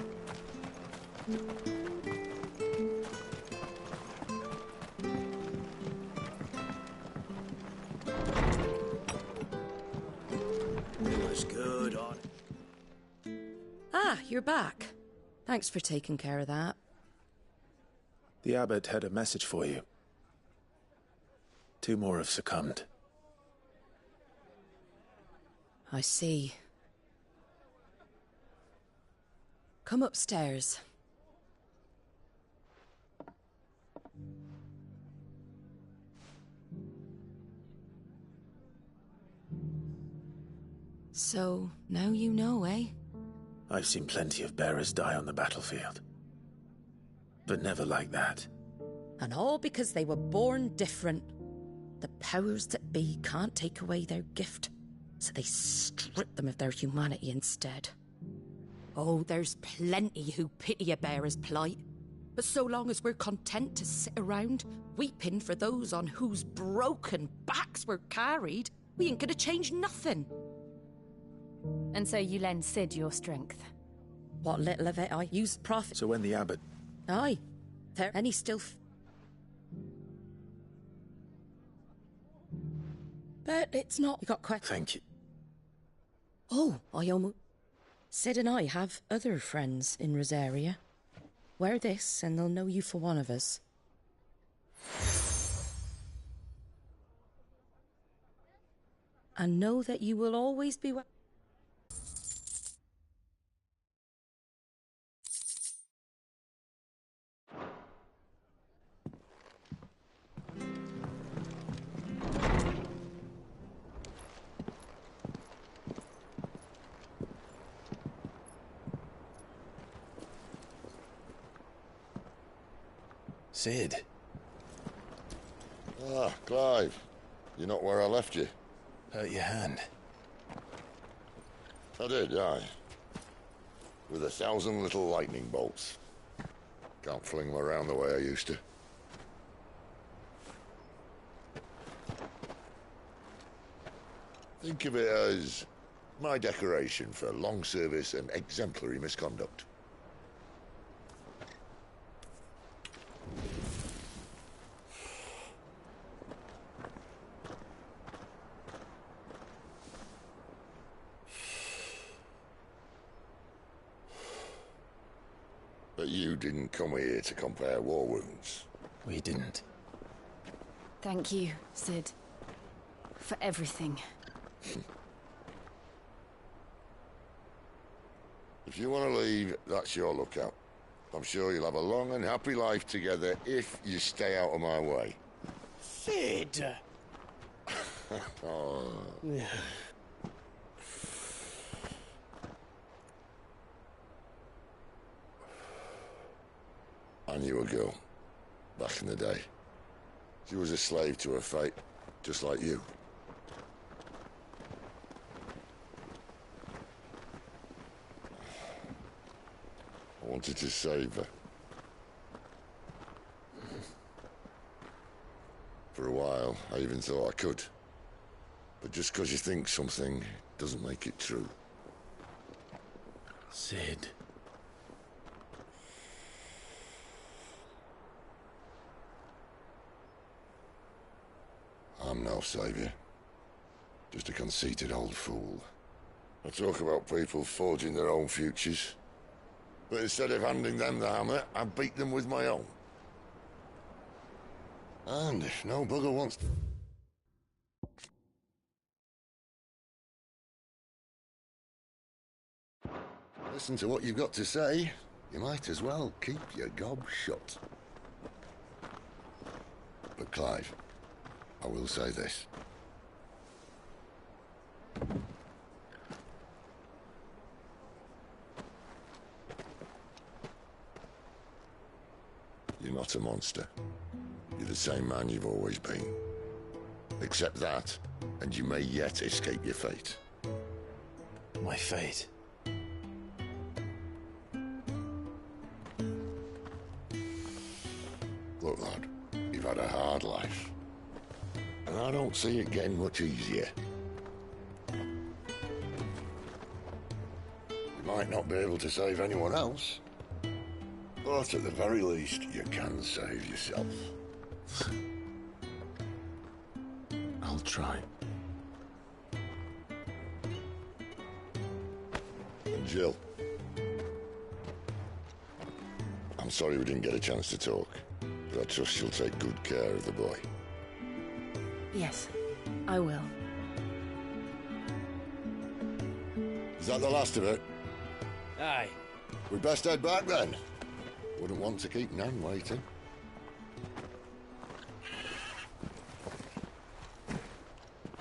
S18: It was good on.
S20: Ah, you're back. Thanks for taking care of that.
S4: The abbot had a message for you. 2 more have succumbed.
S20: I see. Come upstairs. So, now you know, eh?
S4: I've seen plenty of bearers die on the battlefield. But never like that.
S20: And all because they were born different. The powers that be can't take away their gift, so they strip them of their humanity instead. Oh, there's plenty who pity a bearer's plight. But so long as we're content to sit around, weeping for those on whose broken backs we're carried, we ain't gonna change nothing.
S19: And so you lend Sid your strength?
S20: What little of it I used profit.
S4: So when the abbot...
S20: Aye. There any still... But it's not... You got questions?
S4: Thank you.
S20: Oh, I almost... Sid and I have other friends in Rosaria. Wear this and they'll know you for one of us. And know that you will always be...
S4: Sid.
S3: Ah, Clive. You're not where I left you.
S4: Hurt your hand.
S3: I did, aye. With 1,000 little lightning bolts. Can't fling them around the way I used to. Think of it as my decoration for long service and exemplary misconduct. But you didn't come here to compare war wounds.
S4: We didn't.
S19: Thank you, Sid. For everything.
S3: If you want to leave, that's your lookout. I'm sure you'll have a long and happy life together if you stay out of my way.
S12: Sid!
S3: Oh. I knew a girl, back in the day. She was a slave to her fate, just like you. I wanted to save her. For a while, I even thought I could. But just because you think something doesn't make it true.
S4: Sid.
S3: I'm no saviour. Just a conceited old fool. I talk about people forging their own futures. But instead of handing them the hammer, I beat them with my own. And if no bugger wants to... listen to what you've got to say, you might as well keep your gob shut. But Clive, I will say this. You're not a monster. You're the same man you've always been. Accept that, and you may yet escape your fate.
S4: My fate?
S3: Look, lad, you've had a hard life. And I don't see it getting much easier. You might not be able to save anyone else, but at the very least, you can save yourself.
S4: I'll try.
S3: And Jill, I'm sorry we didn't get a chance to talk, but I trust she'll take good care of the boy.
S19: Yes, I will.
S3: Is that the last of it?
S6: Aye.
S3: We best head back then. Wouldn't want to keep Nan waiting.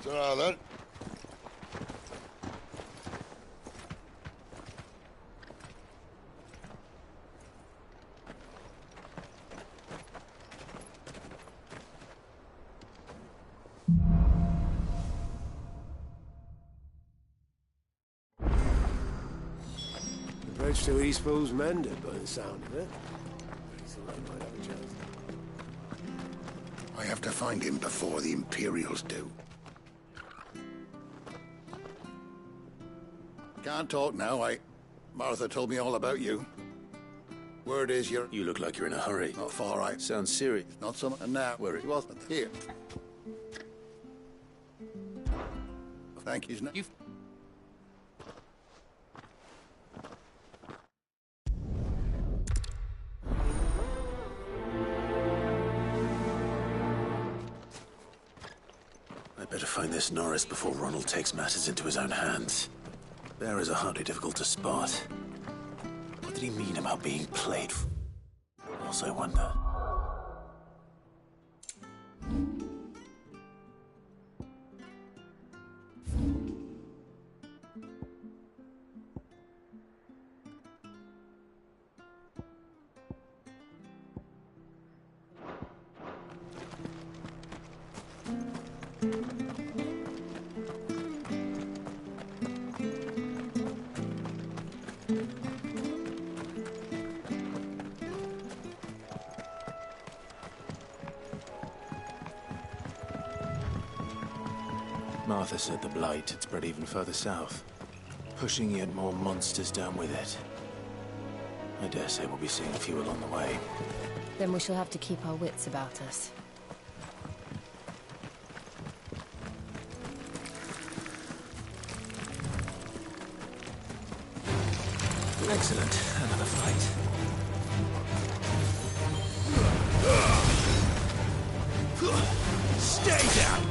S3: Ta-ra then.
S22: The bridge to Eastpool's mended by the sound of it. I thought I might have a chance.
S13: I have to find him before the Imperials do. Can't talk now, Martha told me all about you. Word is you're...
S15: You look like you're in a hurry.
S13: Not far right.
S15: Sounds serious.
S13: Not something now.
S15: Where
S13: She wasn't. Here. Thank you. You've...
S15: I better find this Norris before Ronald takes matters into his own hands. Bearers are hardly difficult to spot. What did he mean about being played? Also, I wonder. Martha said the Blight had spread even further south, pushing yet more monsters down with it. I dare say we'll be seeing a few along the way.
S19: Then we shall have to keep our wits about us.
S4: Excellent. Another fight.
S22: Stay down!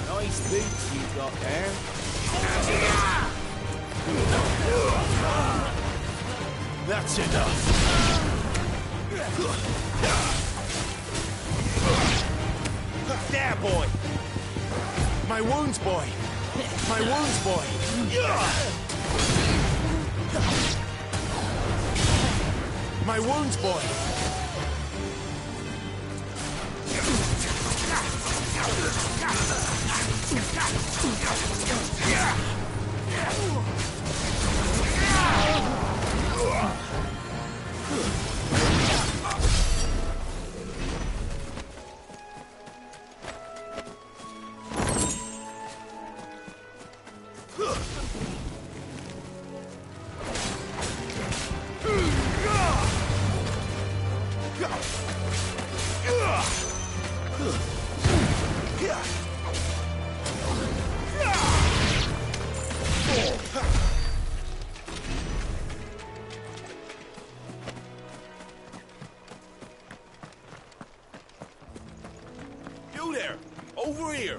S6: Nice boots you've got there.
S22: That's enough.
S6: There, boy!
S22: My wounds, boy! My wounds, boy!
S15: My wounds, boy!
S22: You there! Over here!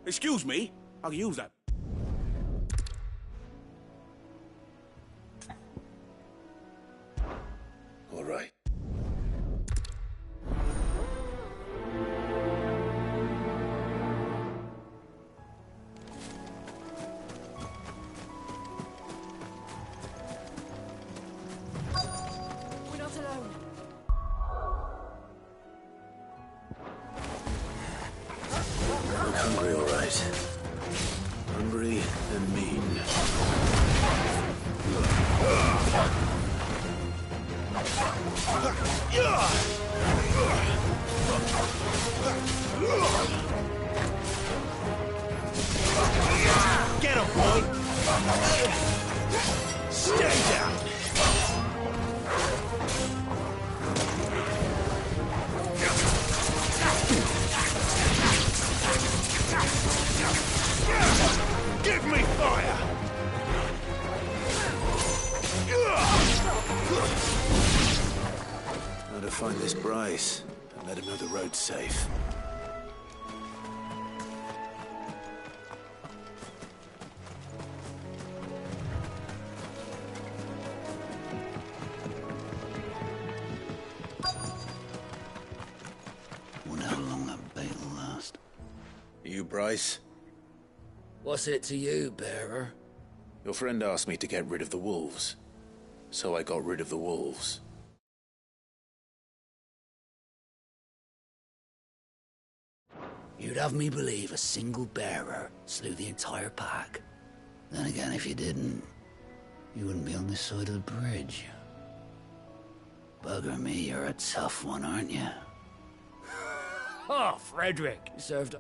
S22: Excuse me, I can use that.
S21: All right.
S8: We're not alone.
S15: I'm hungry, all right. Hungry and mean.
S22: Get him, boy! Stay down! Give me fire!
S15: How to find this Bryce and let him know the road's safe.
S18: Wonder how long that bait will last.
S15: You, Bryce?
S18: What's it to you, bearer?
S15: Your friend asked me to get rid of the wolves. So I got rid of the wolves.
S18: You'd have me believe a single bearer slew the entire pack. Then again, if you didn't, you wouldn't be on this side of the bridge. Bugger me, you're a tough one, aren't you?
S1: Oh, Frederick!
S18: You served...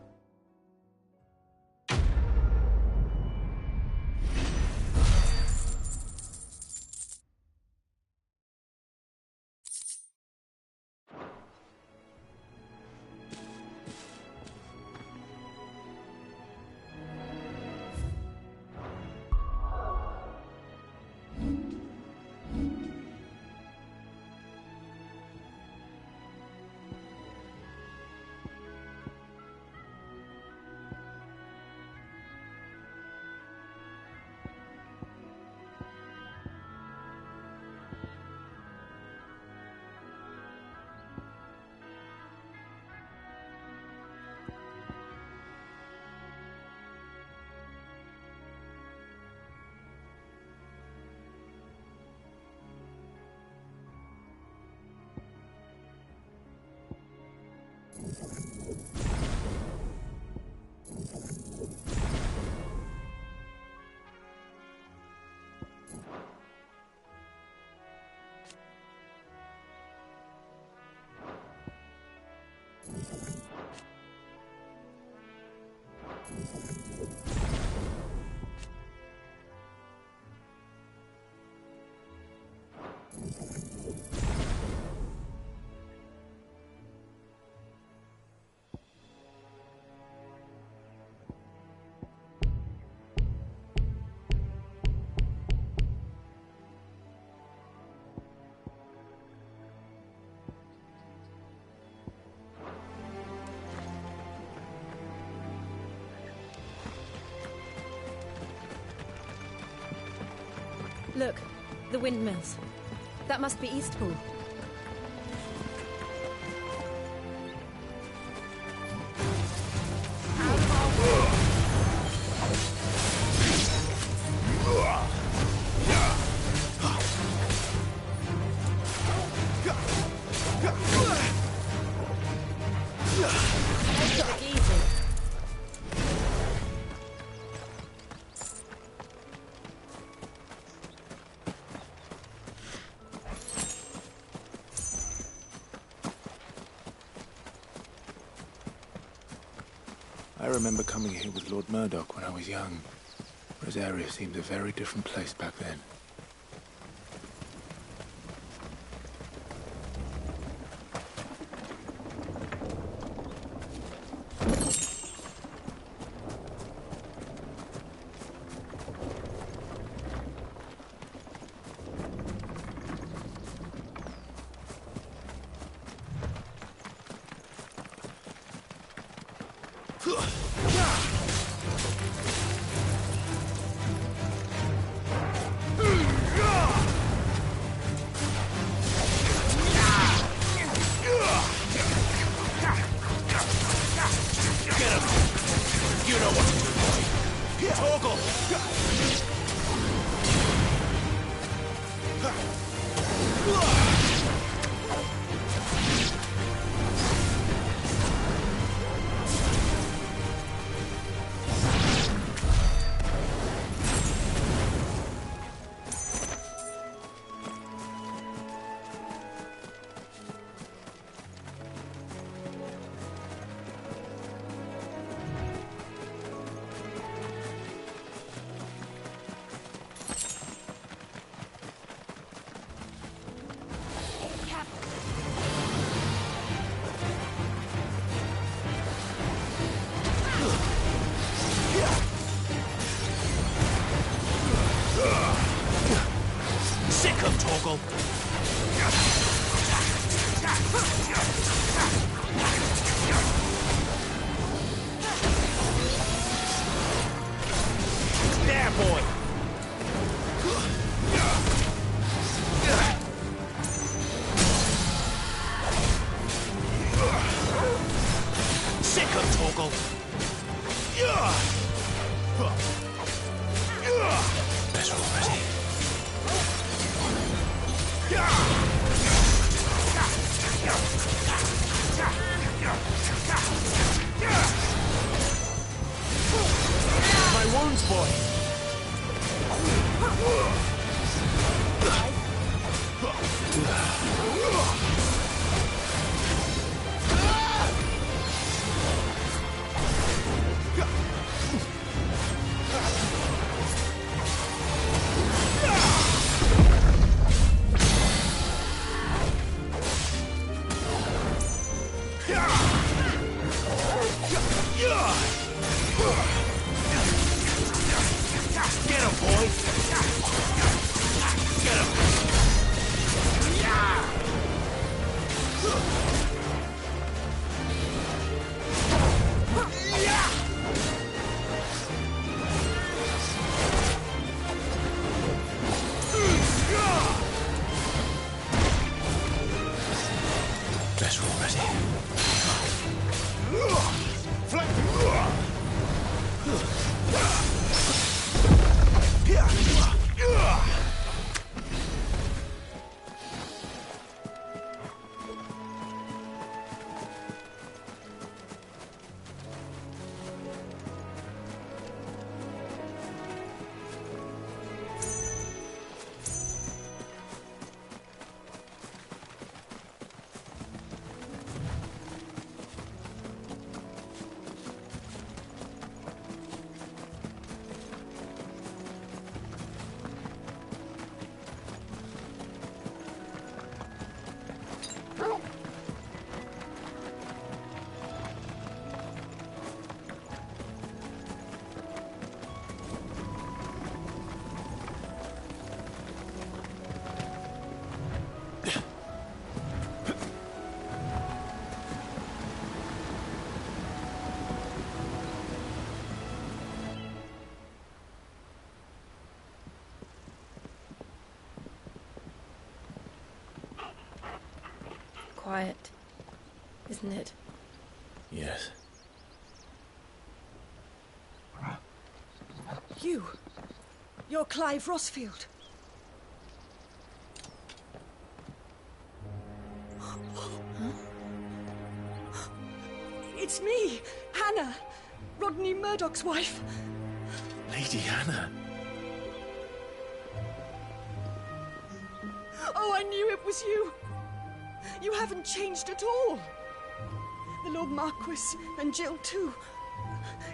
S8: Look, the windmills. That must be Eastpool.
S4: I remember coming here with Lord Murdoch when I was young. Rosaria seemed a very different place back then.
S8: Quiet, isn't it?
S4: Yes.
S7: You're Clive Rossfield. It's me, Hannah, Rodney Murdoch's wife.
S4: Lady Hannah.
S7: Oh, I knew it was you. You haven't changed at all. The Lord Marquis and Jill too.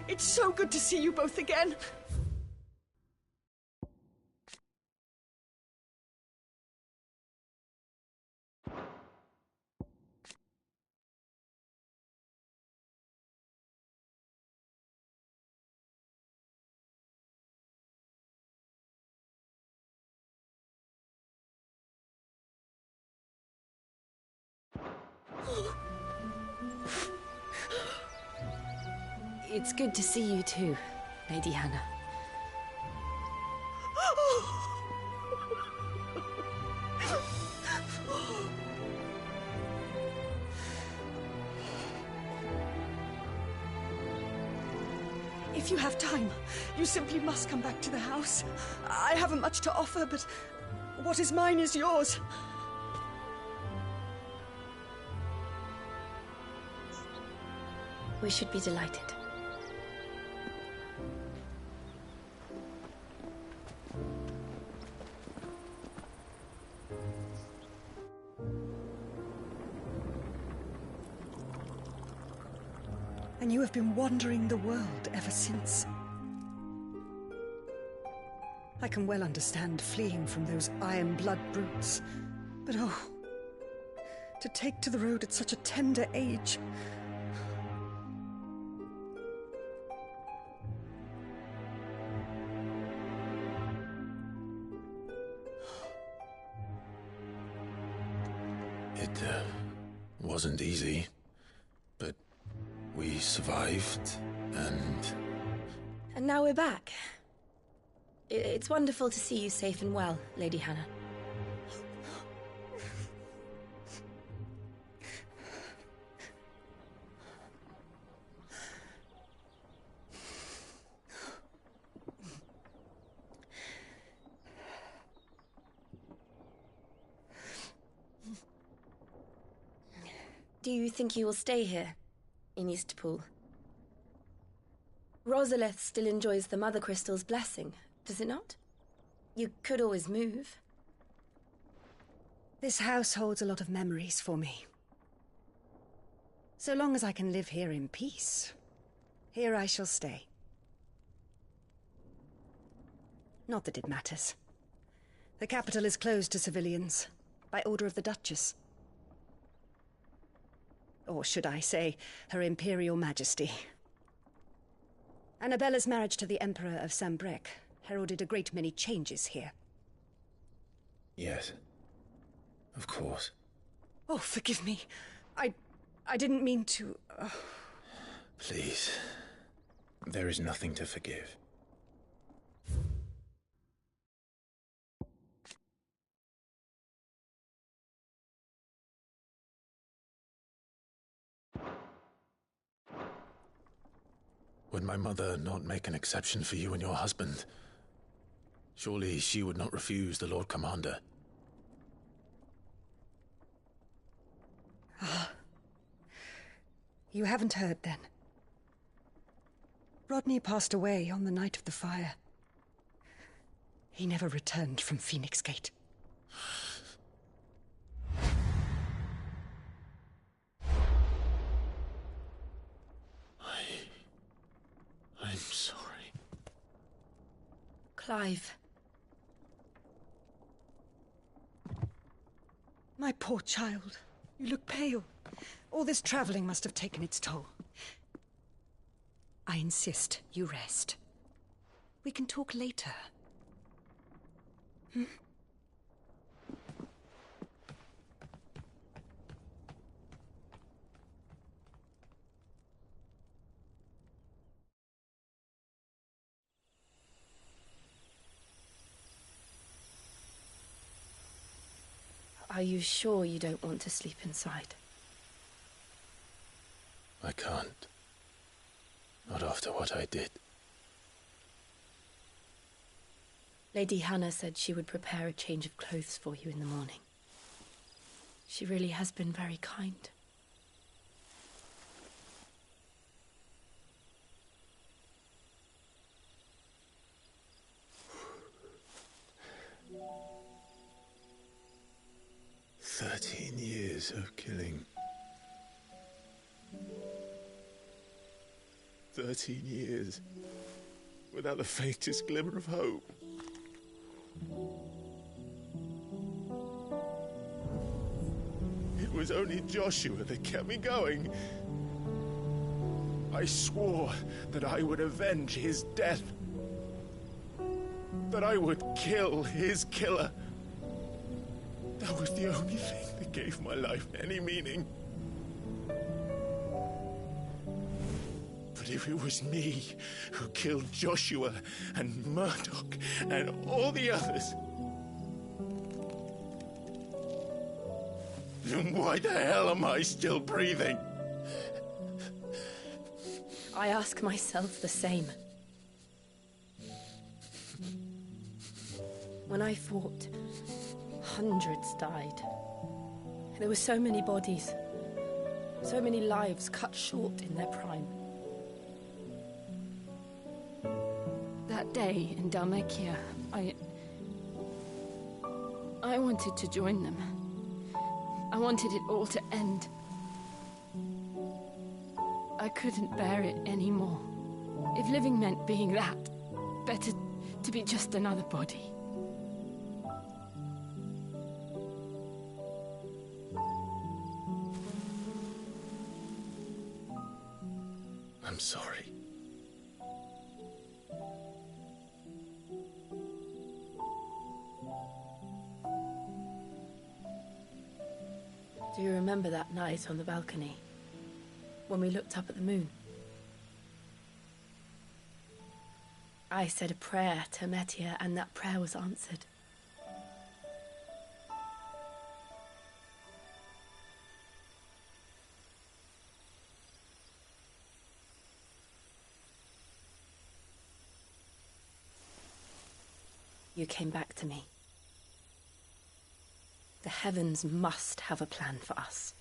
S7: It's so good to see you both again.
S19: It's good to see you too, Lady Hannah.
S7: If you have time, you simply must come back to the house. I haven't much to offer, but what is mine is yours.
S19: We should be delighted.
S7: And you have been wandering the world ever since. I can well understand fleeing from those iron blood brutes, but oh, to take to the road at such a tender age.
S15: It wasn't easy, but we survived, and...
S19: And now we're back. It's wonderful to see you safe and well, Lady Hannah. Do you think you will stay here, in Eastpool? Rosalith still enjoys the Mother Crystal's blessing, does it not? You could always move.
S7: This house holds a lot of memories for me. So long as I can live here in peace, here I shall stay. Not that it matters. The capital is closed to civilians, by order of the Duchess. Or should I say, Her Imperial Majesty. Annabella's marriage to the Emperor of Sambrec heralded a great many changes here.
S15: Yes. Of course.
S7: Oh, forgive me. I didn't mean to...
S15: Please. There is nothing to forgive. Would my mother not make an exception for you and your husband? Surely she would not refuse the Lord Commander.
S7: Ah. You haven't heard, then. Rodney passed away on the night of the fire. He never returned from Phoenix Gate.
S15: I'm sorry.
S19: Clive.
S7: My poor child. You look pale. All this traveling must have taken its toll. I insist you rest. We can talk later. Hmm?
S19: Are you sure you don't want to sleep inside?
S15: I can't. Not after what I did.
S19: Lady Hannah said she would prepare a change of clothes for you in the morning. She really has been very kind.
S15: Years of killing.
S22: 13 years, without the faintest glimmer of hope. It was only Joshua that kept me going. I swore that I would avenge his death. That I would kill his killer. That was the only thing that gave my life any meaning. But if it was me who killed Joshua and Murdoch and all the others, then why the hell am I still breathing?
S8: I ask myself the same. When I fought, hundreds died. There were so many bodies, so many lives cut short in their prime. That day in Dalmekia, I wanted to join them. I wanted it all to end. I couldn't bear it anymore. If living meant being that, better to be just another body.
S22: I'm sorry.
S8: Do you remember that night on the balcony? When we looked up at the moon? I said a prayer to Metia, and that prayer was answered. You came back to me. The heavens must have a plan for us.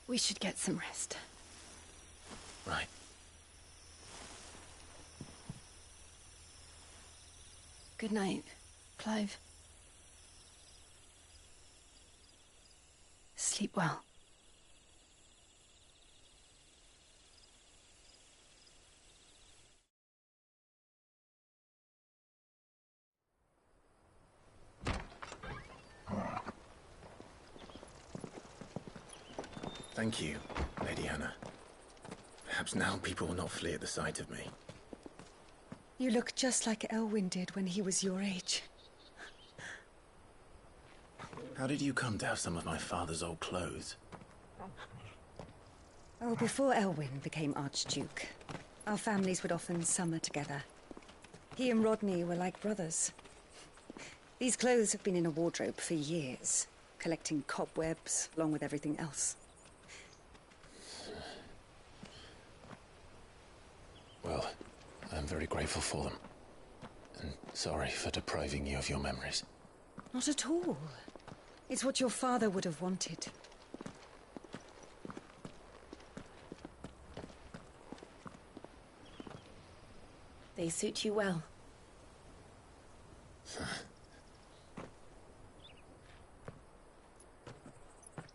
S8: We should get some rest.
S4: Right.
S8: Good night, Clive. Sleep well.
S4: Thank you, Lady Hannah. Perhaps now people will not flee at the sight of me.
S7: You look just like Elwyn did when he was your age.
S4: How did you come to have some of my father's old clothes?
S7: Oh, before Elwyn became Archduke, our families would often summer together. He and Rodney were like brothers. These clothes have been in a wardrobe for years, collecting cobwebs along with everything else.
S4: Well, I'm very grateful for them. And sorry for depriving you of your memories.
S7: Not at all. It's what your father would have wanted.
S8: They suit you well.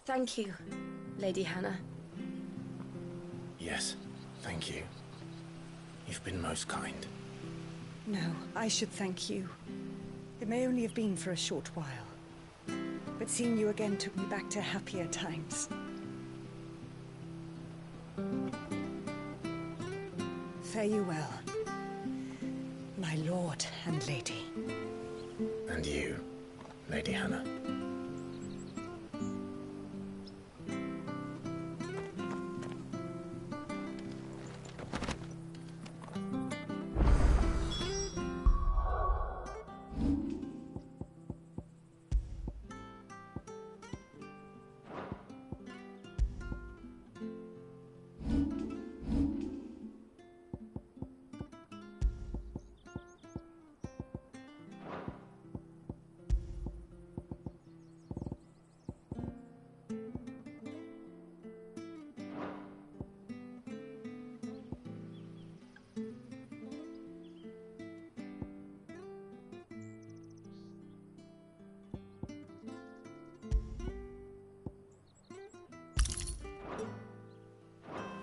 S8: Thank you, Lady Hannah.
S4: Yes, thank you. You've been most kind.
S7: No, I should thank you. It may only have been for a short while, but seeing you again took me back to happier times. Fare you well, my lord and lady.
S4: And you, Lady Hannah.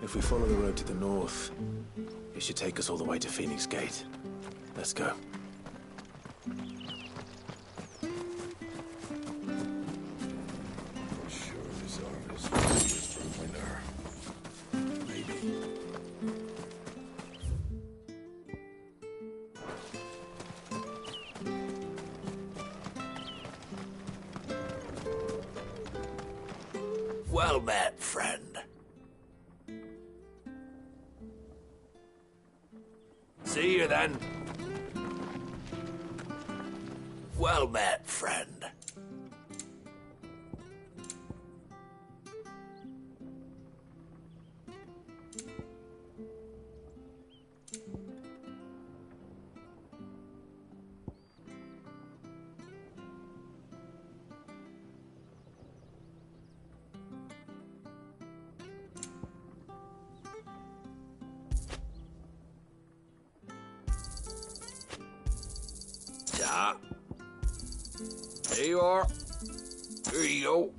S4: If we follow the road to the north, it should take us all the way to Phoenix Gate. Let's go.
S22: Sure, this arm is just for winter. Maybe.
S18: Well met, friend. See you then. Well met, friend. Yeah. There you are. Here you go.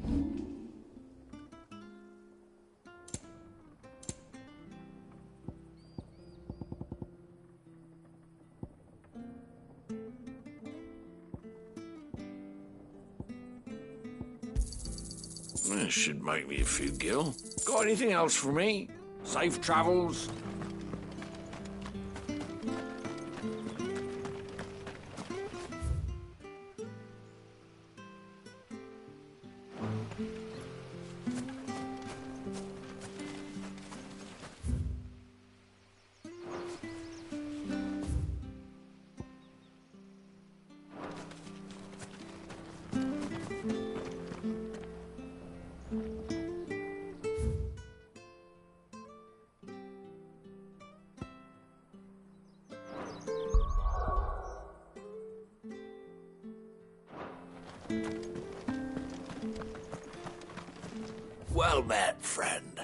S18: This should make me a few gil. Got anything else for me? Safe travels? Well met, friend.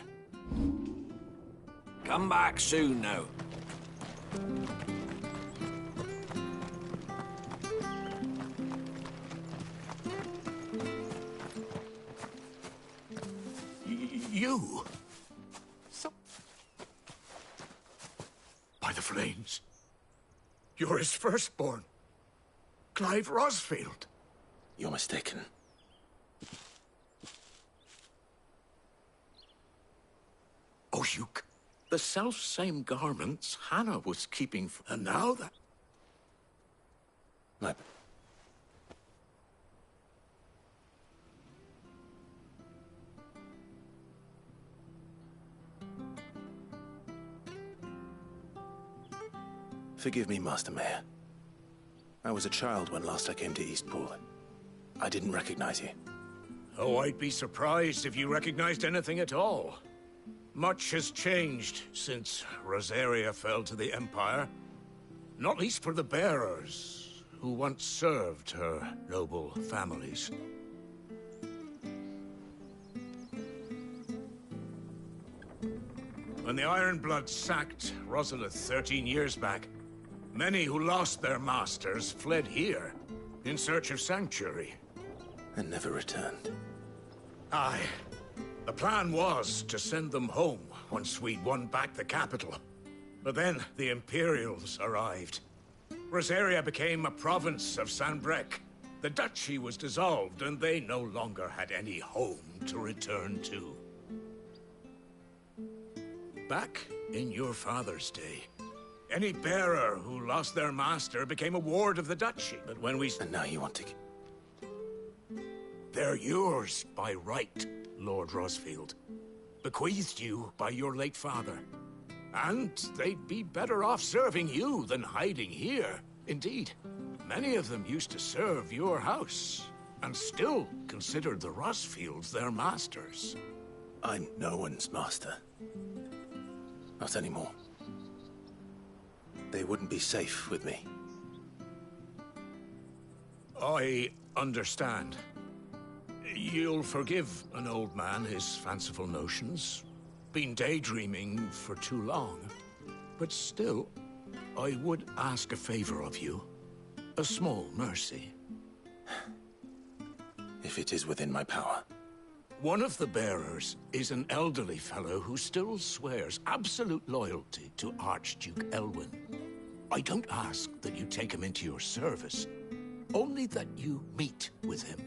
S18: Come back soon now. You? By the flames. You're his firstborn. Clive Rosfield.
S4: You're mistaken.
S18: Oh, the self-same garments Hannah was keeping and now that...
S4: Clive. Forgive me, Master Mayor. I was a child when last I came to Eastpool. I didn't recognize you.
S18: Oh, I'd be surprised if you recognized anything at all. Much has changed since Rosaria fell to the Empire. Not least for the bearers, who once served her noble families. When the Ironbloods sacked Rosalith 13 years back, many who lost their masters fled here in search of sanctuary.
S4: And never returned.
S18: Aye. The plan was to send them home once we'd won back the capital. But then the Imperials arrived. Rosaria became a province of Sanbreque. The duchy was dissolved, and they no longer had any home to return to. Back in your father's day, any bearer who lost their master became a ward of the duchy. But when we...
S4: And now you want to...
S18: They're yours by right, Lord Rosfield. Bequeathed you by your late father. And they'd be better off serving you than hiding here. Indeed, many of them used to serve your house, and still considered the Rosfields their masters.
S4: I'm no one's master. Not anymore. They wouldn't be safe with me.
S18: I understand. You'll forgive an old man his fanciful notions. Been daydreaming for too long. But still, I would ask a favor of you. A small mercy.
S4: If it is within my power.
S18: One of the bearers is an elderly fellow who still swears absolute loyalty to Archduke Elwyn. I don't ask that you take him into your service, only that you meet with him.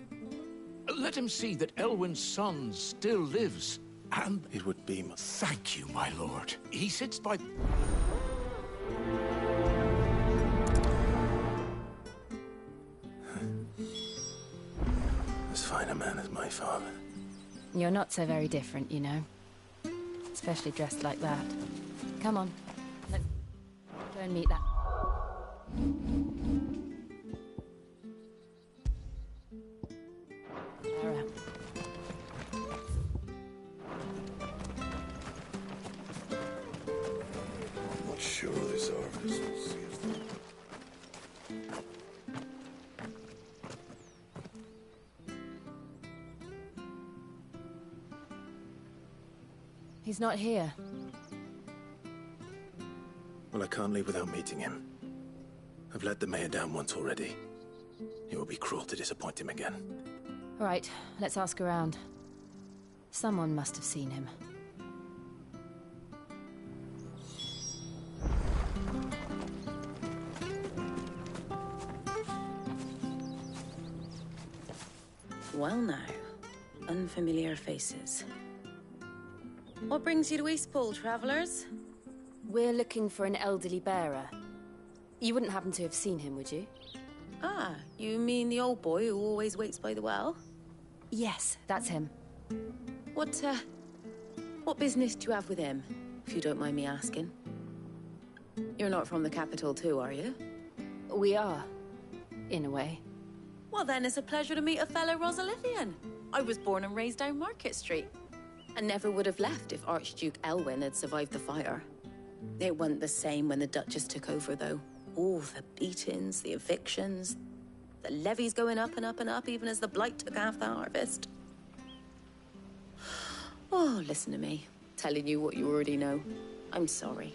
S18: Let him see that Elwyn's son still lives, and...
S15: It would be my...
S18: Thank you, my lord. He sits by...
S15: As fine a man as my father.
S19: You're not so very different, you know. Especially dressed like that. Come on, let's go and meet that. Sarah.
S3: I'm not sure this orifice will see us through.
S19: He's not here.
S15: Well, I can't leave without meeting him. I've let the mayor down once already. It would be cruel to disappoint him again.
S19: All right, let's ask around. Someone must have seen him.
S17: Well now, unfamiliar faces. What brings you to Eastpool, travellers?
S19: We're looking for an elderly bearer. You wouldn't happen to have seen him, would you?
S17: Ah, you mean the old boy who always waits by the well?
S19: Yes, that's him.
S17: What business do you have with him, if you don't mind me asking? You're not from the capital too, are you?
S19: We are, in a way.
S17: Well then, it's a pleasure to meet a fellow Rosalithian. I was born and raised down Market Street. And never would have left if Archduke Elwyn had survived the fire. It wasn't the same when the Duchess took over, though. All the beatings, the evictions, the levies going up and up and up, even as the blight took half the harvest. Oh, listen to me, telling you what you already know. I'm sorry.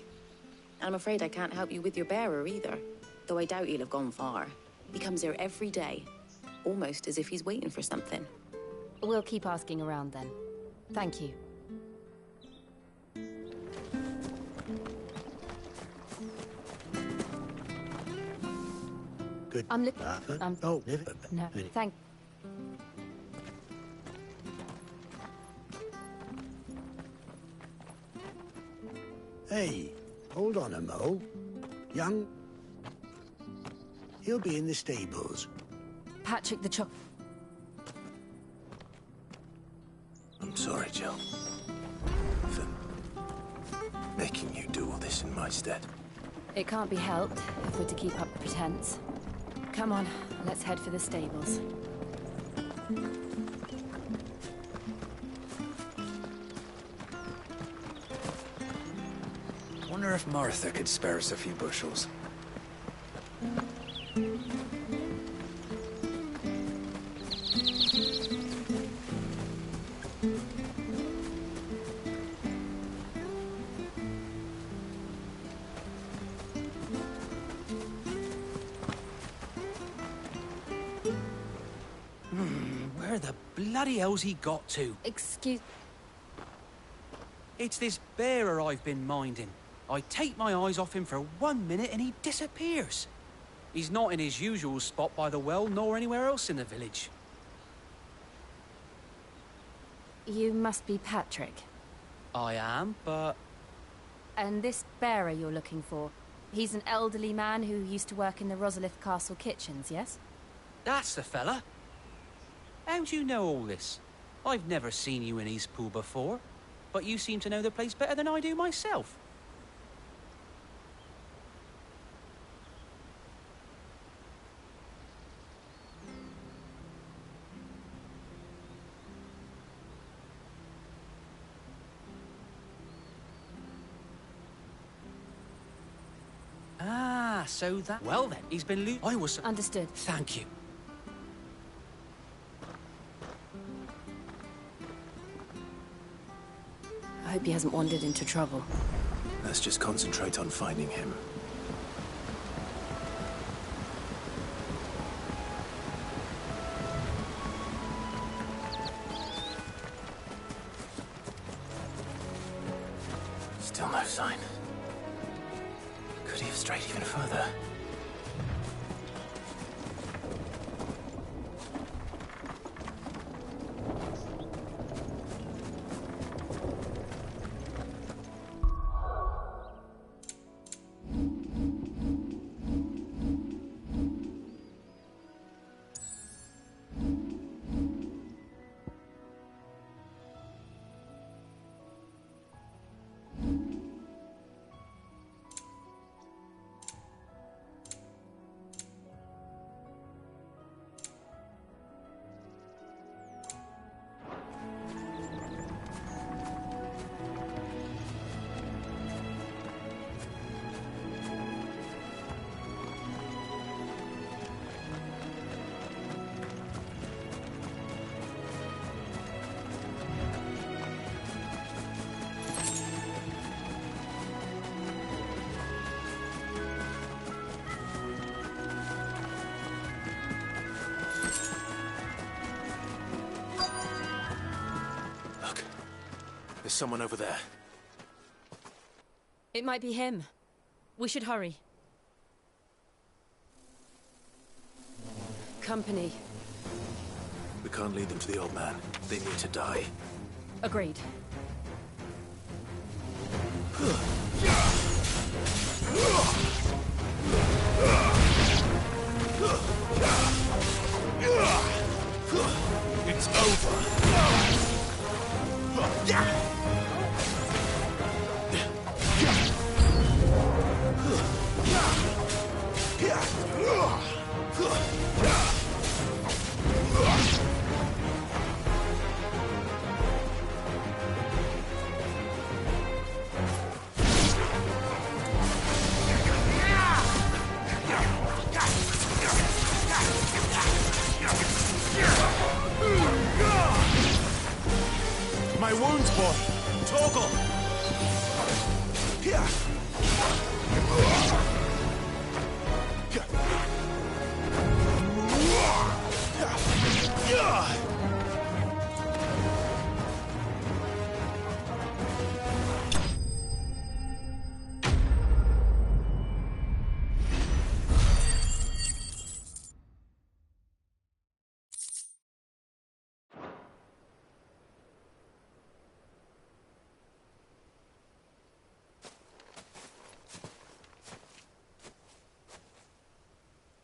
S17: And I'm afraid I can't help you with your bearer either, though I doubt he'll have gone far. He comes here every day, almost as if he's waiting for something.
S19: We'll keep asking around then. Thank you.
S12: Good.
S19: I'm looking.
S12: Oh,
S19: no. Thank.
S1: Hey, hold on a mo. Young... He'll be in the stables.
S19: Patrick the Chop.
S15: I'm sorry, Jill. For making you do all this in my stead.
S19: It can't be helped if we're to keep up the pretense. Come on, let's head for the stables.
S9: Wonder if Martha could spare us a few bushels. Where the bloody hell's he got to?
S19: Excuse...
S9: It's this bearer I've been minding. I take my eyes off him for 1 minute and he disappears. He's not in his usual spot by the well, nor anywhere else in the village.
S19: You must be Patrick.
S9: I am, but...
S19: And this bearer you're looking for, he's an elderly man who used to work in the Rosalith Castle kitchens, yes?
S9: That's the fella. How do you know all this? I've never seen you in Eastpool before, but you seem to know the place better than I do myself. Ah, so that... Well then, he's been I was...
S19: Understood.
S9: Thank you.
S19: I hope he hasn't wandered into trouble.
S15: Let's just concentrate on finding him.
S4: Still no sign. Could he have strayed even further? There's someone over there.
S8: It might be him. We should hurry. Company.
S4: We can't lead them to the old man. They need to die.
S8: Agreed.
S18: It's over.
S4: My wounds, boy! Torgal!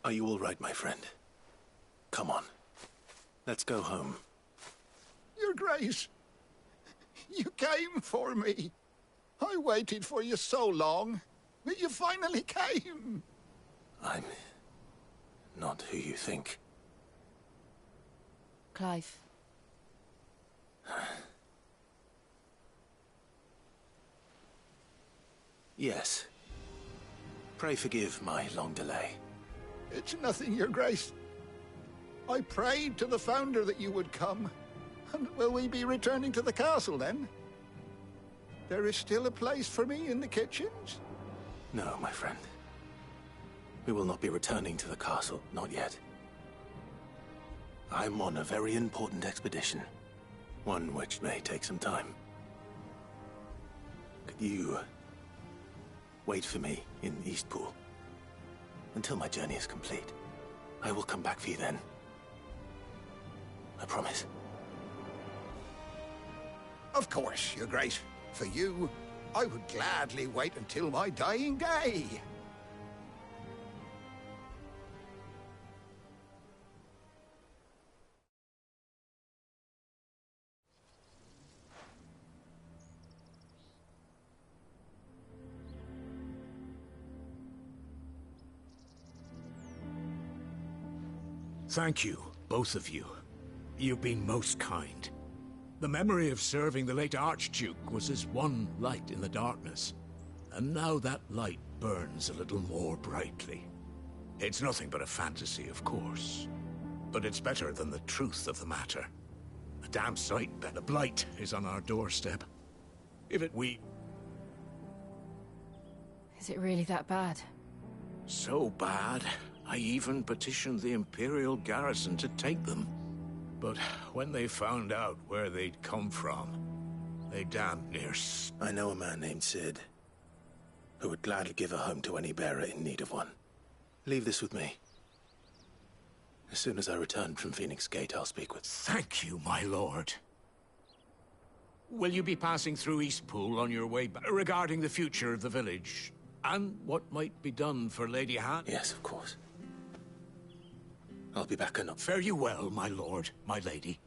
S4: Are you all right, my friend? Come on. Let's go home.
S13: Your Grace, you came for me. I waited for you so long, but you finally came.
S4: I'm not who you think.
S8: Clive.
S4: Yes. Pray forgive my long delay.
S13: It's nothing, Your Grace. I prayed to the Founder that you would come. And will we be returning to the castle then? There is still a place for me in the kitchens?
S4: No, my friend. We will not be returning to the castle, not yet. I'm on a very important expedition. One which may take some time. Could you wait for me in Eastpool until my journey is complete? I will come back for you then. I promise.
S13: Of course, Your Grace. For you, I would gladly wait until my dying day.
S18: Thank you, both of you. You've been most kind. The memory of serving the late Archduke was as one light in the darkness, and now that light burns a little more brightly. It's nothing but a fantasy, of course, but it's better than the truth of the matter. A damn sight better. The blight is on our doorstep. If it we...
S8: Is it really that bad?
S18: So bad, I even petitioned the Imperial garrison to take them. But when they found out where they'd come from, A damned nurse.
S15: I know a man named Sid, who would gladly give a home to any bearer in need of one. Leave this with me. As soon as I return from Phoenix Gate, I'll speak with...
S18: Thank you, my lord. Will you be passing through Eastpool on your way back regarding the future of the village? And what might be done for Lady Han?
S15: Yes, of course. I'll be back anon.
S18: Fare you well, my lord, my lady.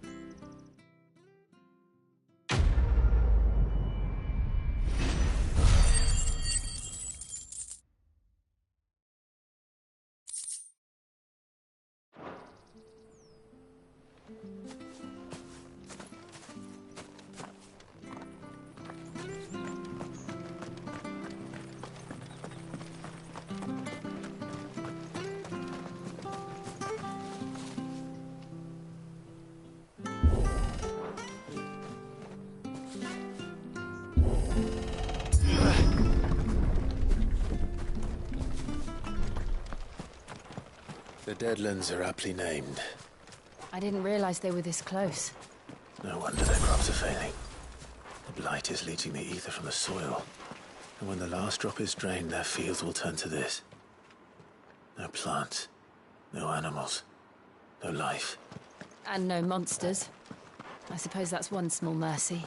S15: The Deadlands are aptly named.
S19: I didn't realize they were this close.
S15: No wonder their crops are failing. The blight is leaching the ether from the soil. And when the last drop is drained, their fields will turn to this. No plants, no animals, no life.
S19: And no monsters. I suppose that's one small mercy.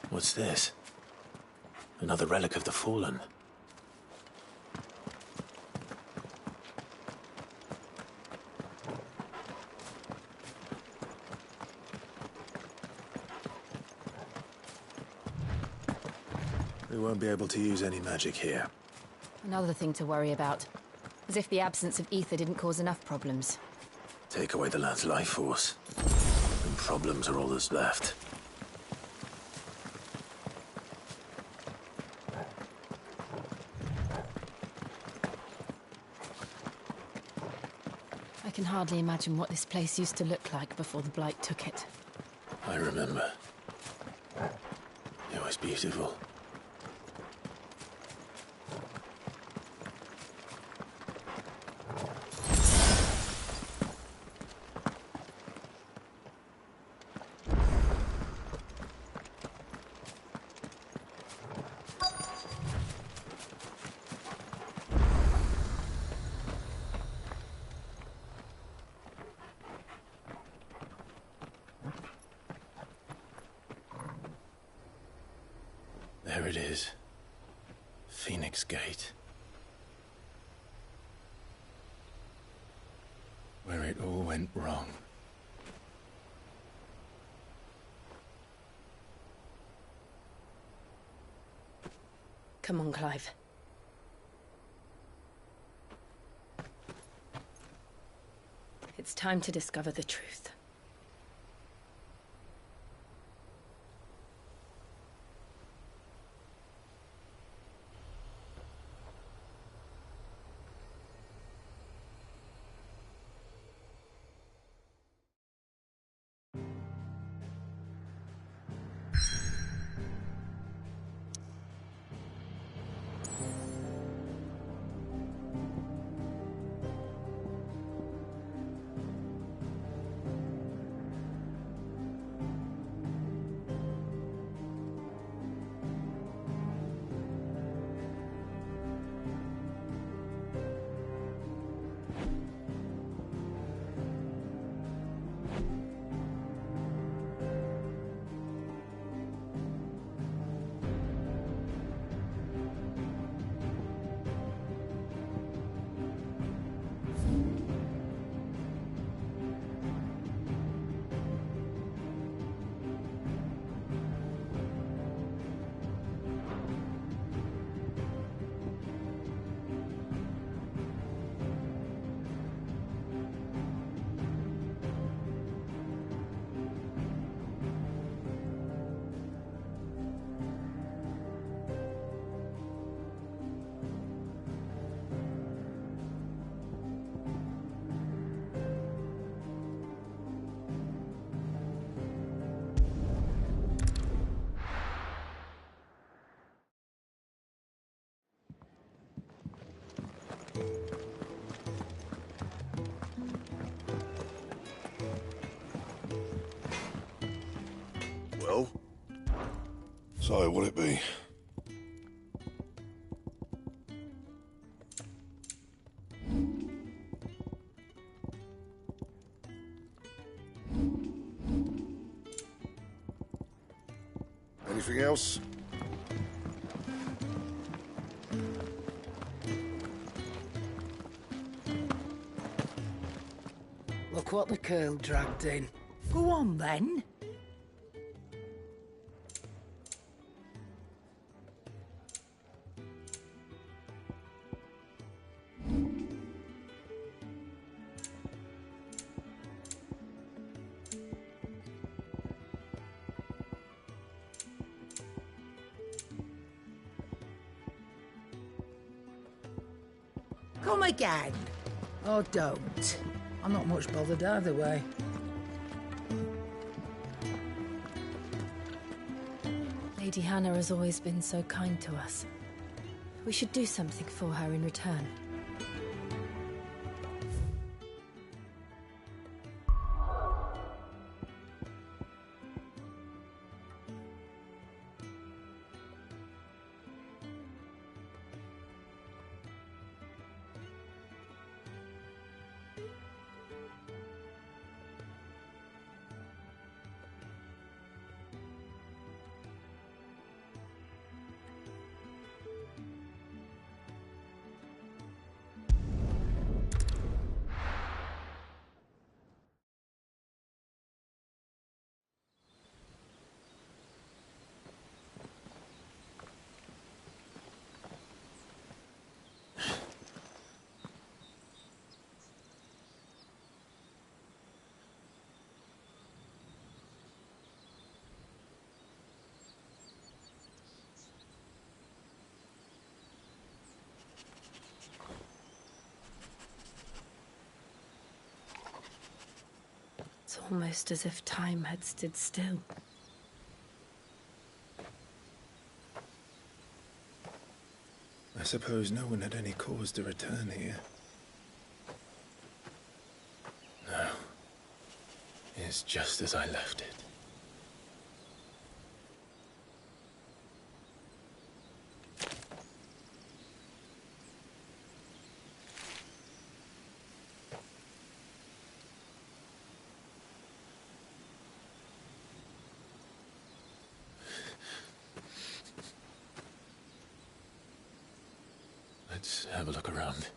S15: What's this? Another relic of the Fallen. We won't be able to use any magic here.
S19: Another thing to worry about. As if the absence of ether didn't cause enough problems.
S15: Take away the land's life force, and problems are all that's left.
S19: I can hardly imagine what this place used to look like before the Blight took it.
S15: I remember. It was beautiful. There it is. Phoenix Gate. Where it all went wrong.
S20: Come on, Clive. It's time to discover the truth.
S22: So, what'll it be?
S3: Anything else?
S12: Look what the curl dragged in. Go on, then. Come again. Or don't. I'm not much bothered either way.
S8: Lady Hannah has always been so kind to us. We should do something for her in return. It's almost as if time had stood still.
S15: I suppose no one had any cause to return here. No. It's just as I left it. Let's have a look around.